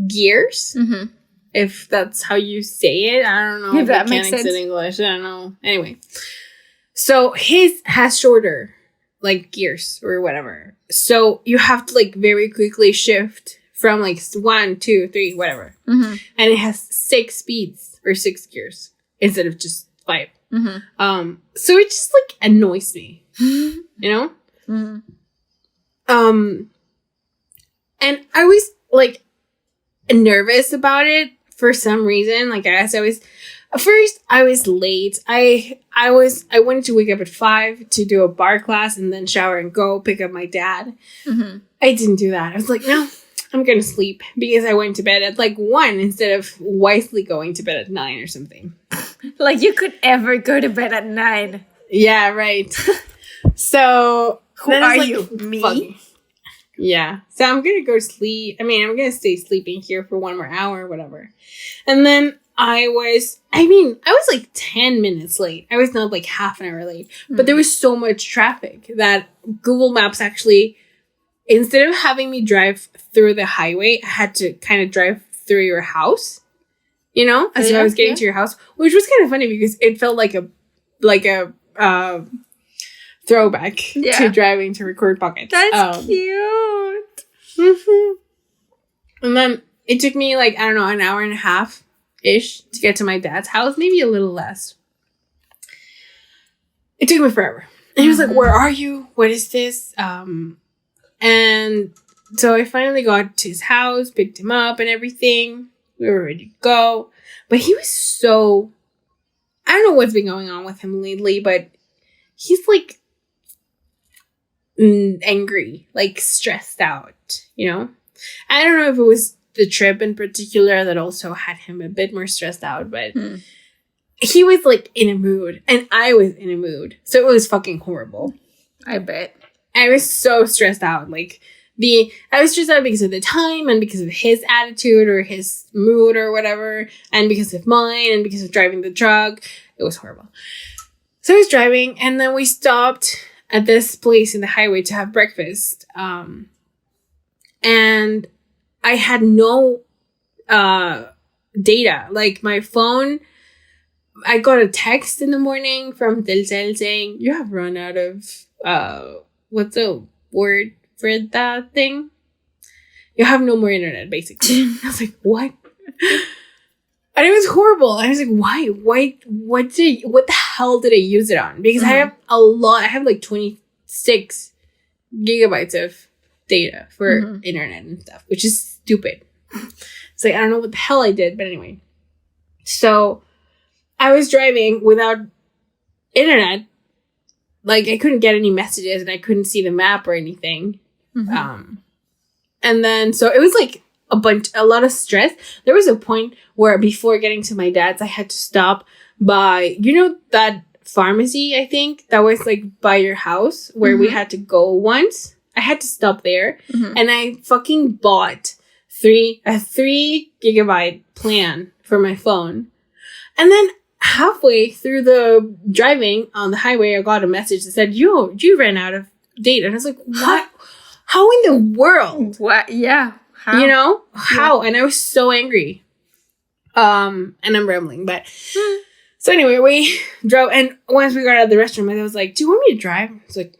gears. If that's how you say it. I don't know. If that makes sense. In English. I don't know. Anyway. So his has shorter like gears or whatever. So you have to like very quickly shift from like 1, 2, 3, whatever. And it has 6 speeds or 6 gears instead of just 5. So it just like annoys me, you know? And I was like nervous about it for some reason. Like I was late. I wanted to wake up at 5 to do a bar class and then shower and go pick up my dad. I didn't do that. I was like, no, I'm going to sleep because I went to bed at like 1 instead of wisely going to bed at 9 or something. Like you could ever go to bed at 9. Yeah, right. So who are you? Me? Fuck. Yeah. So I'm going to go sleep. I mean, I'm going to stay sleeping here for 1 more hour or whatever. And then I was like 10 minutes late. I was not like half an hour late. But there was so much traffic that Google Maps actually, instead of having me drive through the highway, I had to kind of drive through your house, you know, as I was getting to your house, which was kind of funny because it felt like a throwback to driving to Record Pocket. That's cute. And then it took me like, I don't know, an hour and a half ish to get to my dad's house, maybe a little less. It took me forever. And he was like, where are you? What is this? And so I finally got to his house, picked him up and everything. We were ready to go. But he was so, I don't know what's been going on with him lately, but he's like angry, like stressed out, you know? I don't know if it was the trip in particular that also had him a bit more stressed out, but he was like in a mood and I was in a mood. So it was fucking horrible. I bet. I was so stressed out. Like I was stressed out because of the time and because of his attitude or his mood or whatever, and because of mine and because of driving the truck. It was horrible. So I was driving and then we stopped at this place in the highway to have breakfast. And I had no data. Like my phone, I got a text in the morning from Telcel saying, you have run out of, what's the word for that thing? You have no more internet, basically. I was like, what? And it was horrible. I was like, why? What the hell did I use it on? Because I have a lot. I have like 26 gigabytes of data for internet and stuff, which is stupid. It's like, I don't know what the hell I did, but anyway. So I was driving without internet. Like I couldn't get any messages and I couldn't see the map or anything. And then, so it was like a lot of stress. There was a point where before getting to my dad's, I had to stop by, you know, that pharmacy, I think, that was like by your house where we had to go once. I had to stop there and I fucking bought a 3 gigabyte plan for my phone. And then halfway through the driving on the highway, I got a message that said, you ran out of date. And I was like, what? How in the world? What? Yeah. How? You know? How? Yeah. And I was so angry. And I'm rambling, but so anyway, we drove, and once we got out of the restaurant, I was like, do you want me to drive? It's like,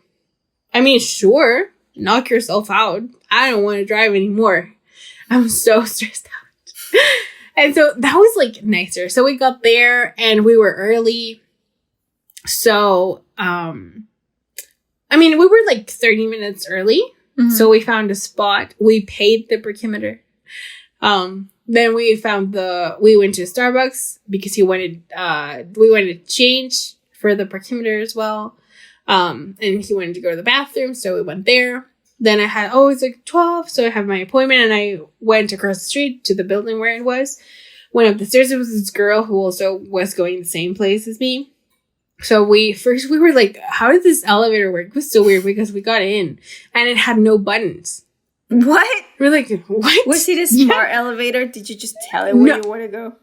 I mean, sure. Knock yourself out. I don't want to drive anymore. I'm so stressed out. And so that was like nicer. So we got there and we were early. So, I mean, we were like 30 minutes early. So we found a spot. We paid the brichymeter. Then we went to Starbucks because we wanted to change for the brichymeter as well. And he wanted to go to the bathroom. So we went there. Then I had, it's like 12. So I have my appointment and I went across the street to the building where it was. Went up the stairs. There was this girl who also was going the same place as me. So we were like, how did this elevator work? It was so weird because we got in and it had no buttons. What? We're like, what? Was it a smart elevator? Did you just tell it where you want to go?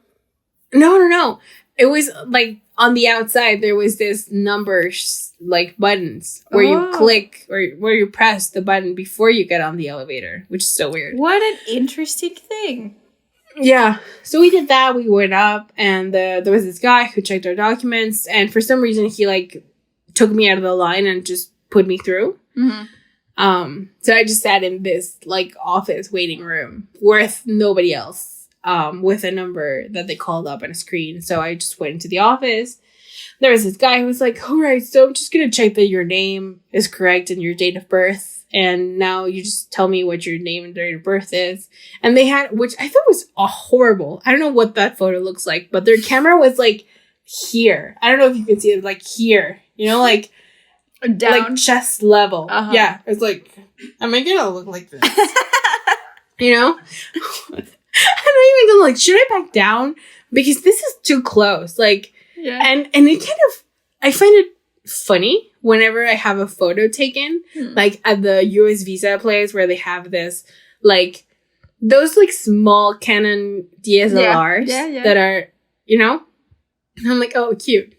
No. It was like on the outside, there was this numbers, like buttons where you click or where you press the button before you get on the elevator, which is so weird. What an interesting thing. Yeah. So we did that. We went up and there was this guy who checked our documents. And for some reason, he like took me out of the line and just put me through. So I just sat in this like office waiting room with nobody else. With a number that they called up on a screen. So I just went into the office. There was this guy who was like, all right, so I'm just going to check that your name is correct and your date of birth. And now you just tell me what your name and date of birth is. And they had, which I thought was horrible. I don't know what that photo looks like, but their camera was like here. I don't know if you can see it, like here, you know, like down, like chest level. Yeah. It's like, am I going to look like this? You know? I don't even know, like, should I back down? Because this is too close. Like, and it kind of, I find it funny whenever I have a photo taken, like at the US Visa place where they have this, like, those like small Canon DSLRs that are, you know? And I'm like, oh, cute.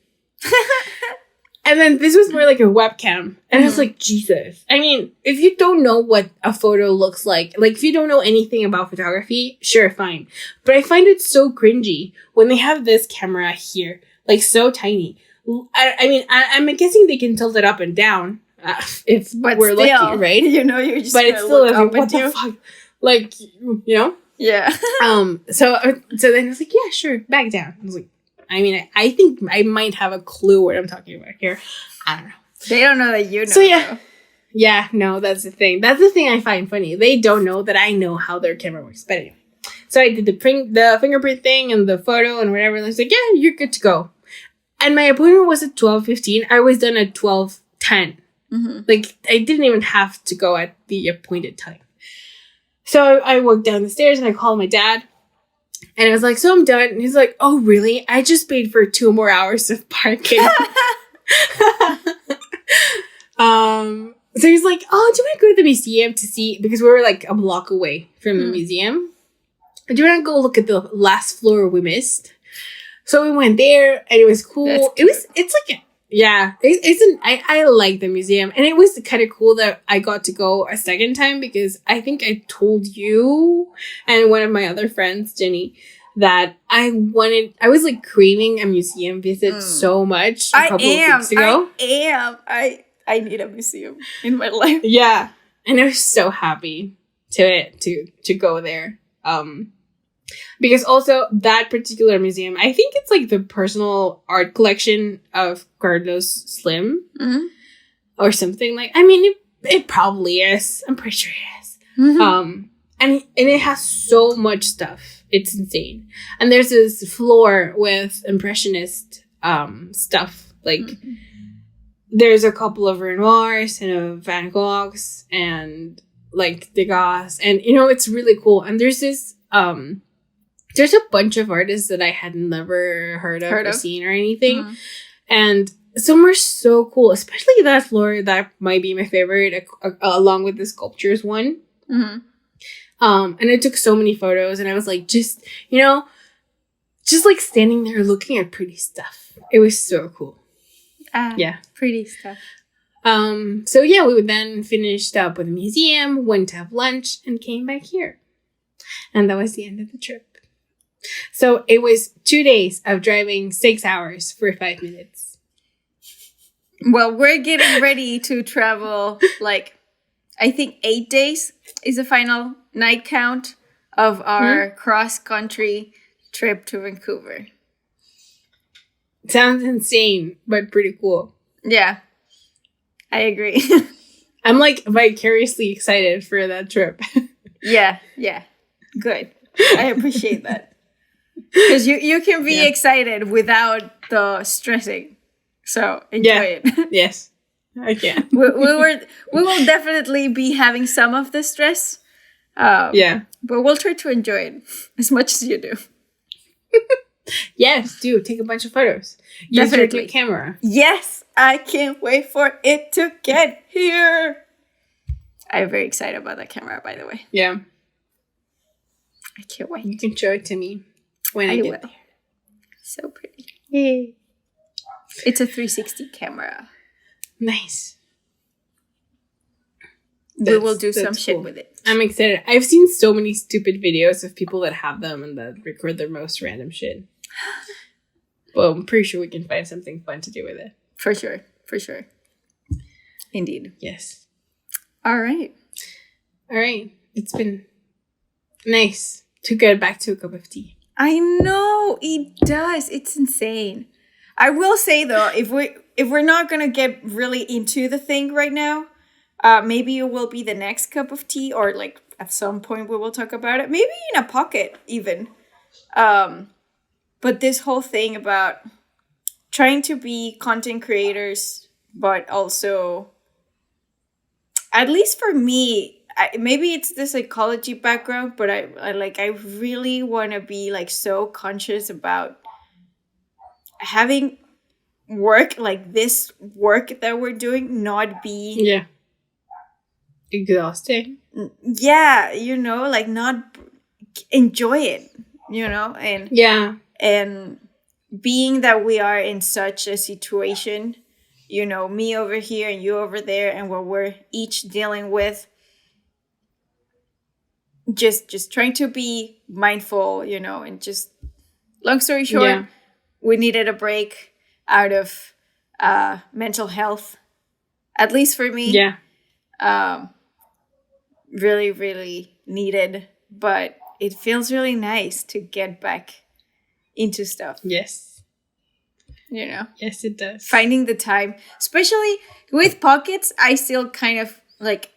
And then this was more like a webcam. And I was like, Jesus. I mean, if you don't know what a photo looks like if you don't know anything about photography, sure, fine. But I find it so cringy when they have this camera here, like so tiny. I mean, I'm guessing they can tilt it up and down if we're lucky, right? You know, you're just but it's still like, what the fuck? Like, you know? Yeah. So then I was like, yeah, sure, back down. I was like, I mean, I think I might have a clue what I'm talking about here. I don't know. They don't know that you know. So yeah. Yeah, no, that's the thing. That's the thing I find funny. They don't know that I know how their camera works. But anyway. So I did the fingerprint thing and the photo and whatever. And I was like, yeah, you're good to go. And my appointment was at 12:15. I was done at 12:10. Like, I didn't even have to go at the appointed time. So I walked down the stairs and I called my dad. And I was like, so I'm done. And he's like, oh, really? I just paid for 2 more hours of parking. So he's like, oh, do you want to go to the museum to see? Because we were like a block away from the museum. Do you want to go look at the last floor we missed? So we went there and it was cool. I like the museum. And it was kind of cool that I got to go a second time because I think I told you and one of my other friends, Jenny, that I was like craving a museum visit so much a couple of weeks ago. I need a museum in my life. Yeah. And I was so happy to go there. Because also that particular museum, I think it's like the personal art collection of Carlos Slim or something like. I mean, it probably is. I'm pretty sure it is. And it has so much stuff. It's insane. And there's this floor with impressionist stuff. Like there's a couple of Renoirs and of Van Goghs and like Degas, and you know it's really cool. And there's this there's a bunch of artists that I had never heard of or seen or anything. And some are so cool, especially that floor. That might be my favorite, along with the sculptures one. Mm-hmm. And I took so many photos, and I was like, just like standing there looking at pretty stuff. It was so cool. Yeah, pretty stuff. So yeah, we then finished up with the museum, went to have lunch, and came back here. And that was the end of the trip. So it was 2 days of driving 6 hours for 5 minutes. Well, we're getting ready to travel, like, I think 8 days is the final night count of our cross-country trip to Vancouver. Sounds insane, but pretty cool. Yeah, I agree. I'm like vicariously excited for that trip. Yeah, good. I appreciate that. Because you can be excited without the stressing. So enjoy it. Yes, I can. we will definitely be having some of the stress. But we'll try to enjoy it as much as you do. Yes, do take a bunch of photos. Use your good camera. Yes, I can't wait for it to get here. I'm very excited about that camera, by the way. Yeah. I can't wait. You can show it to me when I get there. So pretty. Yay. It's a 360 camera. Nice. We will do some shit with it. I'm excited. I've seen so many stupid videos of people that have them and that record their most random shit. Well, I'm pretty sure we can find something fun to do with it. For sure. Indeed. Yes. All right. It's been nice to get back to a cup of tea. I know it does. It's insane. I will say though, if we're not gonna get really into the thing right now, maybe it will be the next cup of tea, or like at some point we will talk about it. Maybe in a pocket even. But this whole thing about trying to be content creators, but also, at least for me, maybe it's the psychology background, but I really want to be like so conscious about having work like this work that we're doing not be exhausting. Yeah, like not enjoy it, and being that we are in such a situation, me over here and you over there, and what we're each dealing with, just trying to be mindful, and just, long story short, we needed a break out of mental health, at least for me. Really, really needed, but it feels really nice to get back into stuff. Yes. Yes, it does. Finding the time, especially with pockets, I still kind of like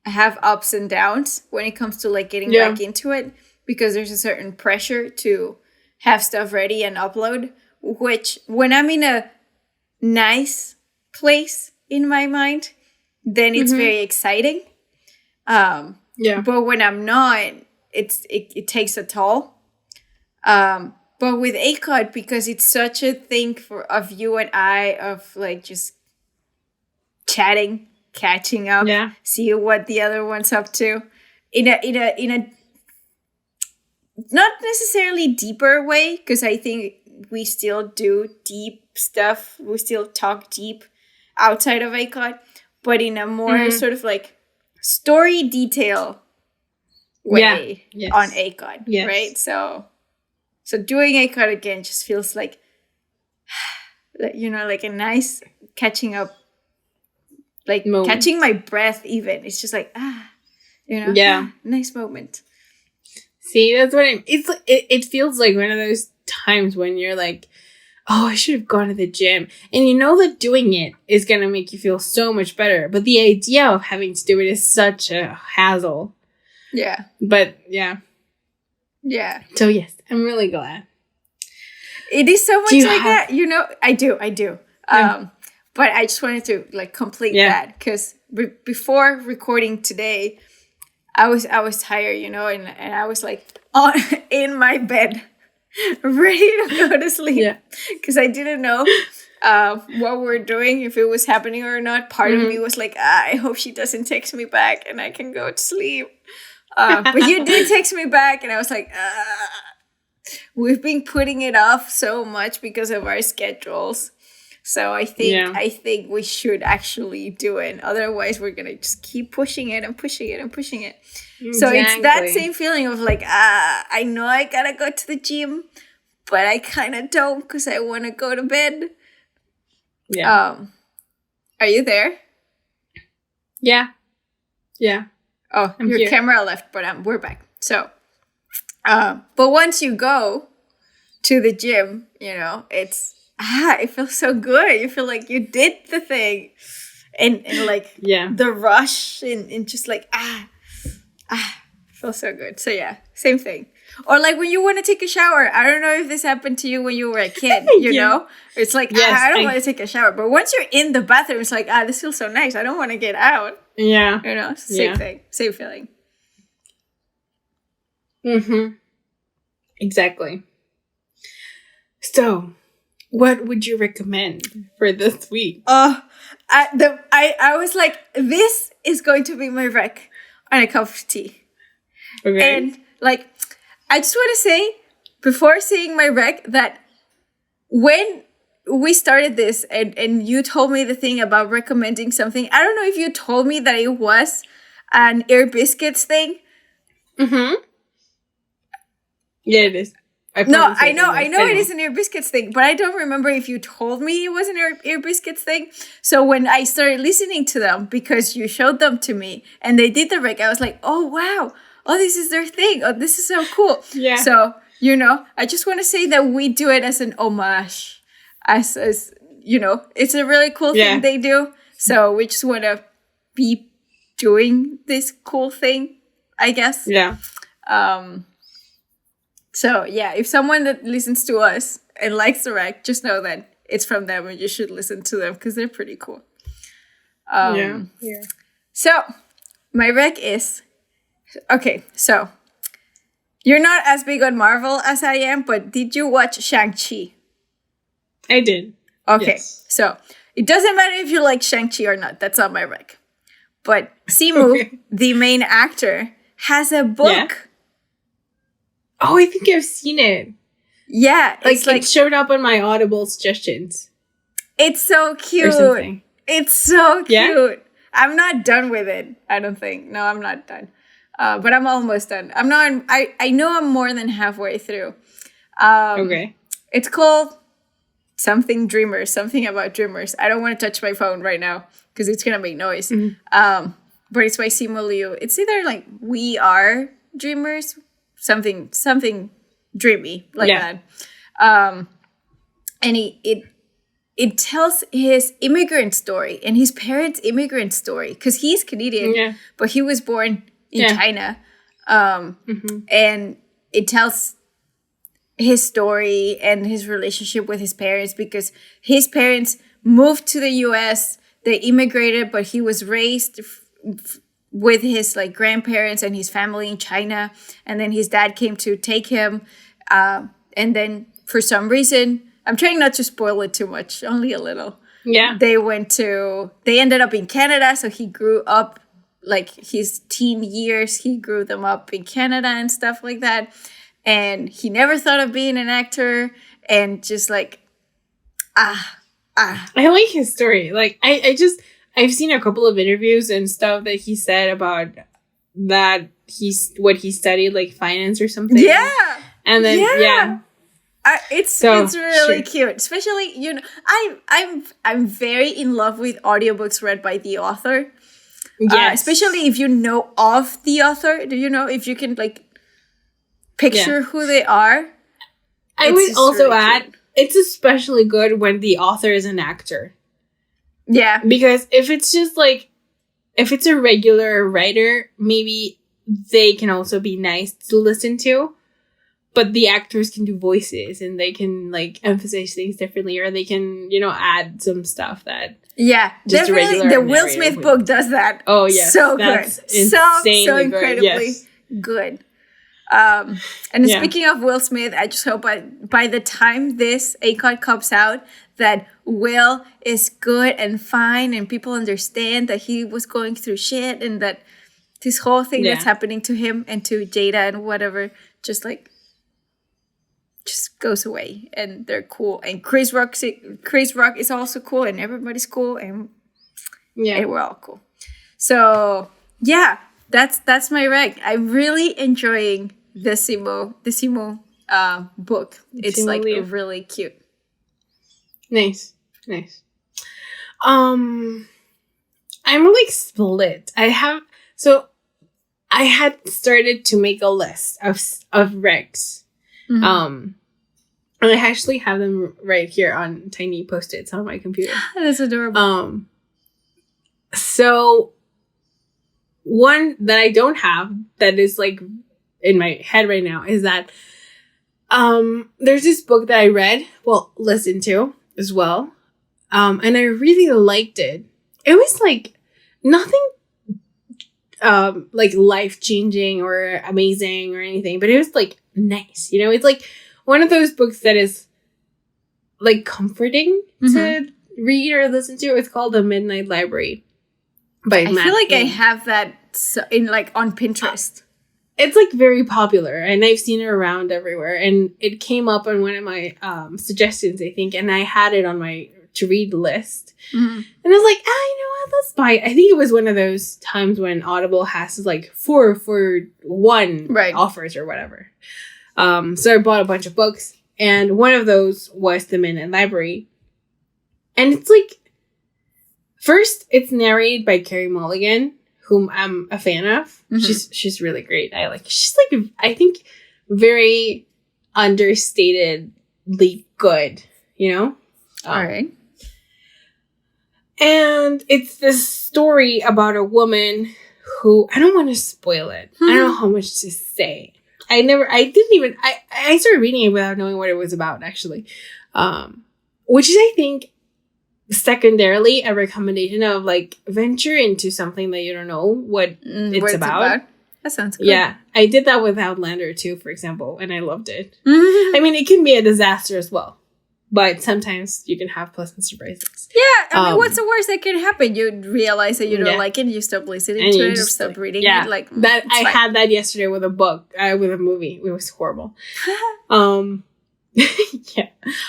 have ups and downs when it comes to like getting back into it, because there's a certain pressure to have stuff ready and upload, which when I'm in a nice place in my mind, then it's very exciting. But when I'm not, it takes a toll. But with acot, because it's such a thing of you and I, of like just chatting, catching up, see what the other one's up to, in a not necessarily deeper way, because I think we still do deep stuff. We still talk deep outside of acot, but in a more sort of like story detail way on acot, right? So doing acot again just feels like, like a nice catching up, like moment. Catching my breath even. It's just like, nice moment. See, that's what it feels like one of those times when you're like, oh, I should have gone to the gym. And you know that doing it is going to make you feel so much better. But the idea of having to do it is such a hassle. Yeah. But, yeah. Yeah. So, yes, I'm really glad. It is so much like that. I do. Yeah. But I just wanted to, like, complete that. Because before recording today, I was tired, and I was, like, in my bed, ready to go to sleep. Because I didn't know what we're doing, if it was happening or not. Part of me was like, I hope she doesn't text me back and I can go to sleep. But you did text me back and I was like, we've been putting it off so much because of our schedules. So I think we should actually do it. Otherwise, we're gonna just keep pushing it and pushing it and pushing it. Exactly. So it's that same feeling of like, I know I gotta go to the gym, but I kind of don't because I want to go to bed. Yeah. Are you there? Yeah. Yeah. Oh, your here. Camera left, but we're back. So, but once you go to the gym, you know, it feels so good. You feel like you did the thing. And like the rush and just like, feels so good. So yeah, same thing. Or like when you want to take a shower. I don't know if this happened to you when you were a kid, you know? It's like, I don't want to take a shower. But once you're in the bathroom, it's like, this feels so nice. I don't want to get out. Yeah. You know, same thing. Same feeling. Mm-hmm. Exactly. So, what would you recommend for this week? I was like, this is going to be my rec on a cup of tea. Okay. And like, I just want to say, before saying my rec, that when we started this and you told me the thing about recommending something, I don't know if you told me that it was an Air Biscuits thing. Mm-hmm. Yeah, it is. I know it is an Air Biscuits thing, but I don't remember if you told me it was an Air Biscuits thing. So when I started listening to them, because you showed them to me and they did the rec, I was like, oh, wow. Oh, this is their thing. Oh, this is so cool. Yeah. So, you know, I just want to say that we do it as an homage. As you know, it's a really cool thing they do. So we just want to be doing this cool thing, I guess. Yeah. So, yeah, if someone that listens to us and likes the rec, just know that it's from them and you should listen to them because they're pretty cool. Yeah. So, my rec is... Okay, so you're not as big on Marvel as I am, but did you watch Shang-Chi? I did. Okay, so it doesn't matter if you like Shang-Chi or not. That's not my rec. But Simu, the main actor, has a book. Yeah. Oh, I think I've seen it. Yeah. It's like it showed up on my Audible suggestions. It's so cute. Or something. It's so cute. Yeah? I'm not done with it, I don't think. No, I'm not done. But I'm almost done. I'm not. I know I'm more than halfway through. Okay. It's called something Dreamers. Something about Dreamers. I don't want to touch my phone right now because it's gonna make noise. Mm-hmm. But it's by Simu Liu. It's either like We Are Dreamers, something dreamy like that. And it tells his immigrant story and his parents' immigrant story because he's Canadian, but he was born in China. And it tells his story and his relationship with his parents because his parents moved to the US. They immigrated, but he was raised with his like grandparents and his family in China. And then his dad came to take him. And then for some reason, I'm trying not to spoil it too much, only a little. Yeah. They ended up in Canada. So he grew up like his teen years, he grew them up in Canada and stuff like that. And he never thought of being an actor and just like, I like his story. Like, I've seen a couple of interviews and stuff that he said about that what he studied, like finance or something. Yeah. And then, it's really cute. Especially, you know, I'm very in love with audiobooks read by the author. Yes. Especially if you know of the author. Do you know if you can like picture who they are? I would also add, it's especially good when the author is an actor. Yeah. Because if it's just like, if it's a regular writer, maybe they can also be nice to listen to. But the actors can do voices and they can like emphasize things differently, or they can, you know, add some stuff that. Yeah, just definitely. The Will Smith book does that. Oh yeah, so good, so incredibly good. And speaking of Will Smith, I just hope by the time this acot comes out, that Will is good and fine and people understand that he was going through shit and that this whole thing that's happening to him and to Jada and whatever just goes away and they're cool. And Chris Rock is also cool and everybody's cool and we're all cool. So yeah, that's my rec. I'm really enjoying the Simo book. It's like really cute. Nice. I'm like split. I had started to make a list of recs. And I actually have them right here on tiny Post-its on my computer. That's adorable. So one that I don't have that is like in my head right now is that there's this book that I listened to as well. And I really liked it. It was like nothing like life-changing or amazing or anything, but it was like nice. You know, it's like one of those books that is like comforting to read or listen to. It's called The Midnight Library by Matt. I feel like I have that in like on Pinterest. It's like very popular and I've seen it around everywhere, and it came up on one of my suggestions, I think, and I had it on my to read list. And I was like, you know what, let's buy it. I think it was one of those times when Audible has like 4 for 1 offers or whatever. So I bought a bunch of books, and one of those was The Midnight Library. And it's like, first, it's narrated by Carey Mulligan, whom I'm a fan of. She's really great. She's like, I think, very understatedly good, you know? All right. And it's this story about a woman who, I don't want to spoil it. I don't know how much to say. I started reading it without knowing what it was about, actually. Which is, I think, secondarily a recommendation of like venture into something that you don't know what it's about. That sounds good. Yeah, I did that with Outlander too, for example, and I loved it. I mean, it can be a disaster as well, but sometimes you can have pleasant surprises. Yeah, I mean, what's the worst that can happen? You realize that you don't like it, and you stop listening to it or stop reading it. Like that, I had that yesterday with a book, with a movie. It was horrible. Yeah,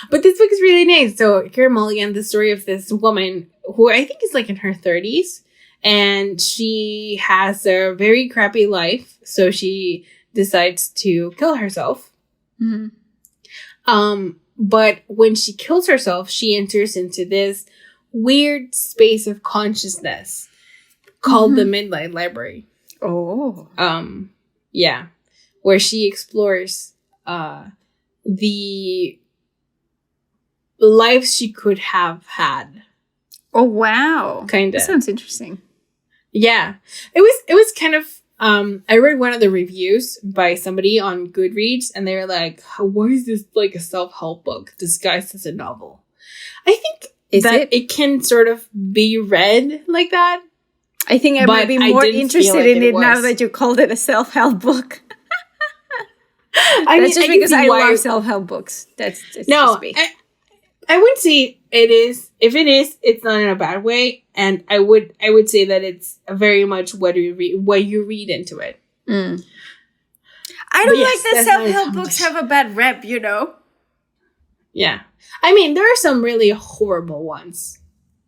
but this book is really nice. So Carey Mulligan, the story of this woman who I think is like in her 30s, and she has a very crappy life, so she decides to kill herself. But when she kills herself, she enters into this weird space of consciousness called the Midnight Library. Yeah, where she explores the life she could have had. Oh wow. Kind of. That sounds interesting. Yeah. It was kind of I read one of the reviews by somebody on Goodreads, and they were like, why is this like a self-help book disguised as a novel? I think it can sort of be read like that. I think I might be more interested in it now that you called it a self-help book. That's just because I love self-help books. That's just me. I would say it is. If it is, it's not in a bad way, and I would say that it's very much what you read into it. I don't like that self-help books have a bad rep, you know. Yeah, I mean there are some really horrible ones,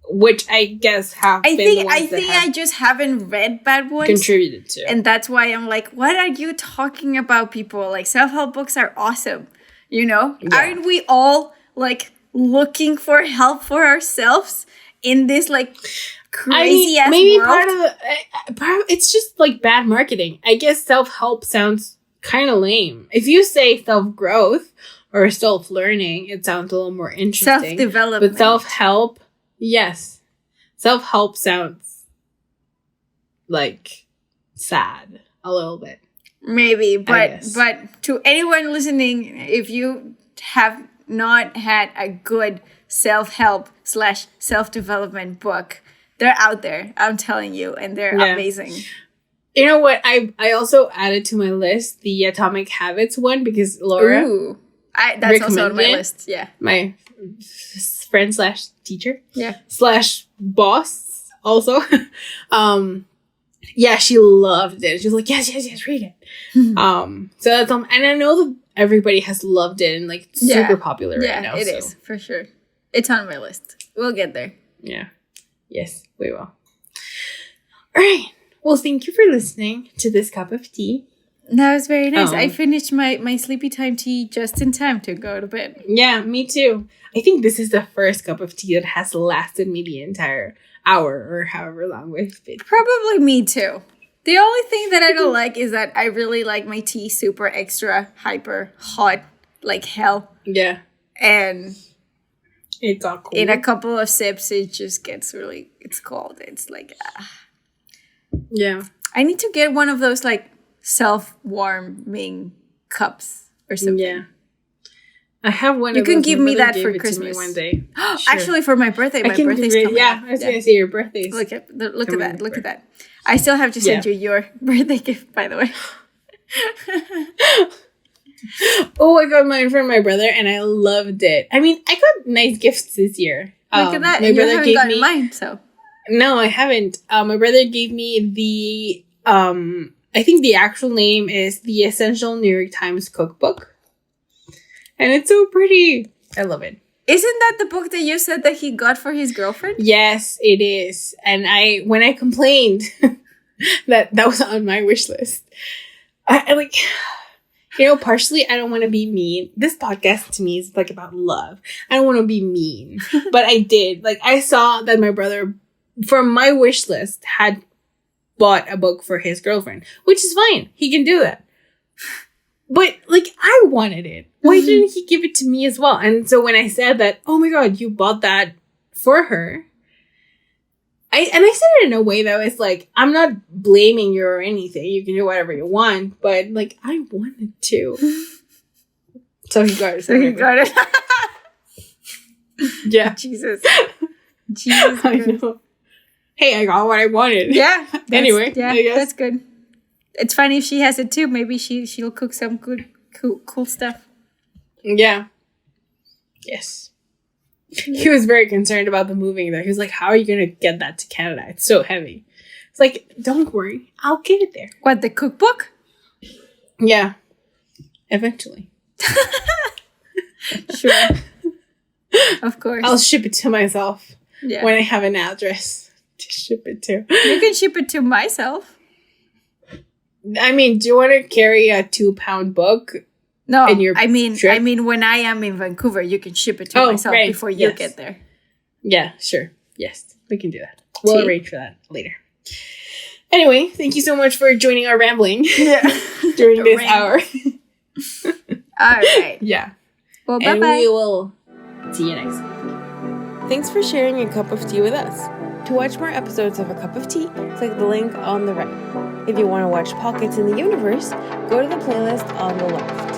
which I guess have. I think I just haven't read bad ones. Contributed to, and that's why I'm like, what are you talking about, people? Like self-help books are awesome, you know. Yeah. Aren't we all like looking for help for ourselves in this like crazy ass maybe world? part of it's just like bad marketing. I guess self-help sounds kind of lame. If you say self-growth or self-learning, it sounds a little more interesting. Self-development. But self-help, yes. Self-help sounds like sad a little bit. Maybe, but to anyone listening, if you have not had a good self-help / self-development book, they're out there, I'm telling you, and they're amazing. You know what? I also added to my list the Atomic Habits one because Laura that's also on my list. Yeah, my friend slash teacher. Yeah. Slash boss also. Yeah, she loved it. She was like, yes, read it. So that's and I know that everybody has loved it and like super popular right now. Yeah, it is for sure. It's on my list. We'll get there. Yeah. Yes, we will. All right. Well, thank you for listening to this cup of tea. That was very nice. I finished my sleepy time tea just in time to go to bed. Yeah, me too. I think this is the first cup of tea that has lasted me the entire hour or however long we've been. Probably me too. The only thing that I don't like is that I really like my tea super extra hyper hot like hell. Yeah. And it got cold. In a couple of sips, it just gets it's cold. It's like, Yeah. I need to get one of those like self-warming cups or something. Yeah. I have one. You can give me that for Christmas one day. Sure. Actually, for my birthday, my birthday's coming. Yeah, I was gonna say your birthday's. Look at that! Look at that! I still have to send you your birthday gift, by the way. Oh, I got mine from my brother, and I loved it. I mean, I got nice gifts this year. Look at that! My brother haven't gotten mine, so. No, I haven't. My brother gave me the. I think the actual name is the Essential New York Times Cookbook. And it's so pretty. I love it. Isn't that the book that you said that he got for his girlfriend? Yes, it is. And when I complained that was on my wish list, I like, partially I don't want to be mean. This podcast to me is like about love. I don't want to be mean. But I did. Like, I saw that my brother, from my wish list, had bought a book for his girlfriend, which is fine. He can do that. But, like, I wanted it. Why didn't he give it to me as well? And so when I said that, oh my God, you bought that for her. I said it in a way that was like, I'm not blaming you or anything. You can do whatever you want. But, like, I wanted to. So he got it. Yeah. Jesus. I know. Hey, I got what I wanted. Yeah. Anyway. Yeah, that's good. It's funny if she has it too. Maybe she'll cook some good, cool stuff. Yeah. Yes. He was very concerned about the moving there. He was like, how are you going to get that to Canada? It's so heavy. It's like, don't worry. I'll get it there. What, the cookbook? Yeah. Eventually. Sure. Of course. I'll ship it to myself. Yeah. When I have an address to ship it to. You can ship it to myself. I mean, do you want to carry a 2-pound book? No, I mean, when I am in Vancouver, you can ship it to myself before you get there. Yeah, sure. Yes, we can do that. We'll arrange for that later. Anyway, thank you so much for joining our rambling during this hour. All right. Yeah. Well, bye-bye. And we will see you next time. Thanks for sharing a cup of tea with us. To watch more episodes of A Cup of Tea, click the link on the right. If you want to watch Pockets in the Universe, go to the playlist on the left.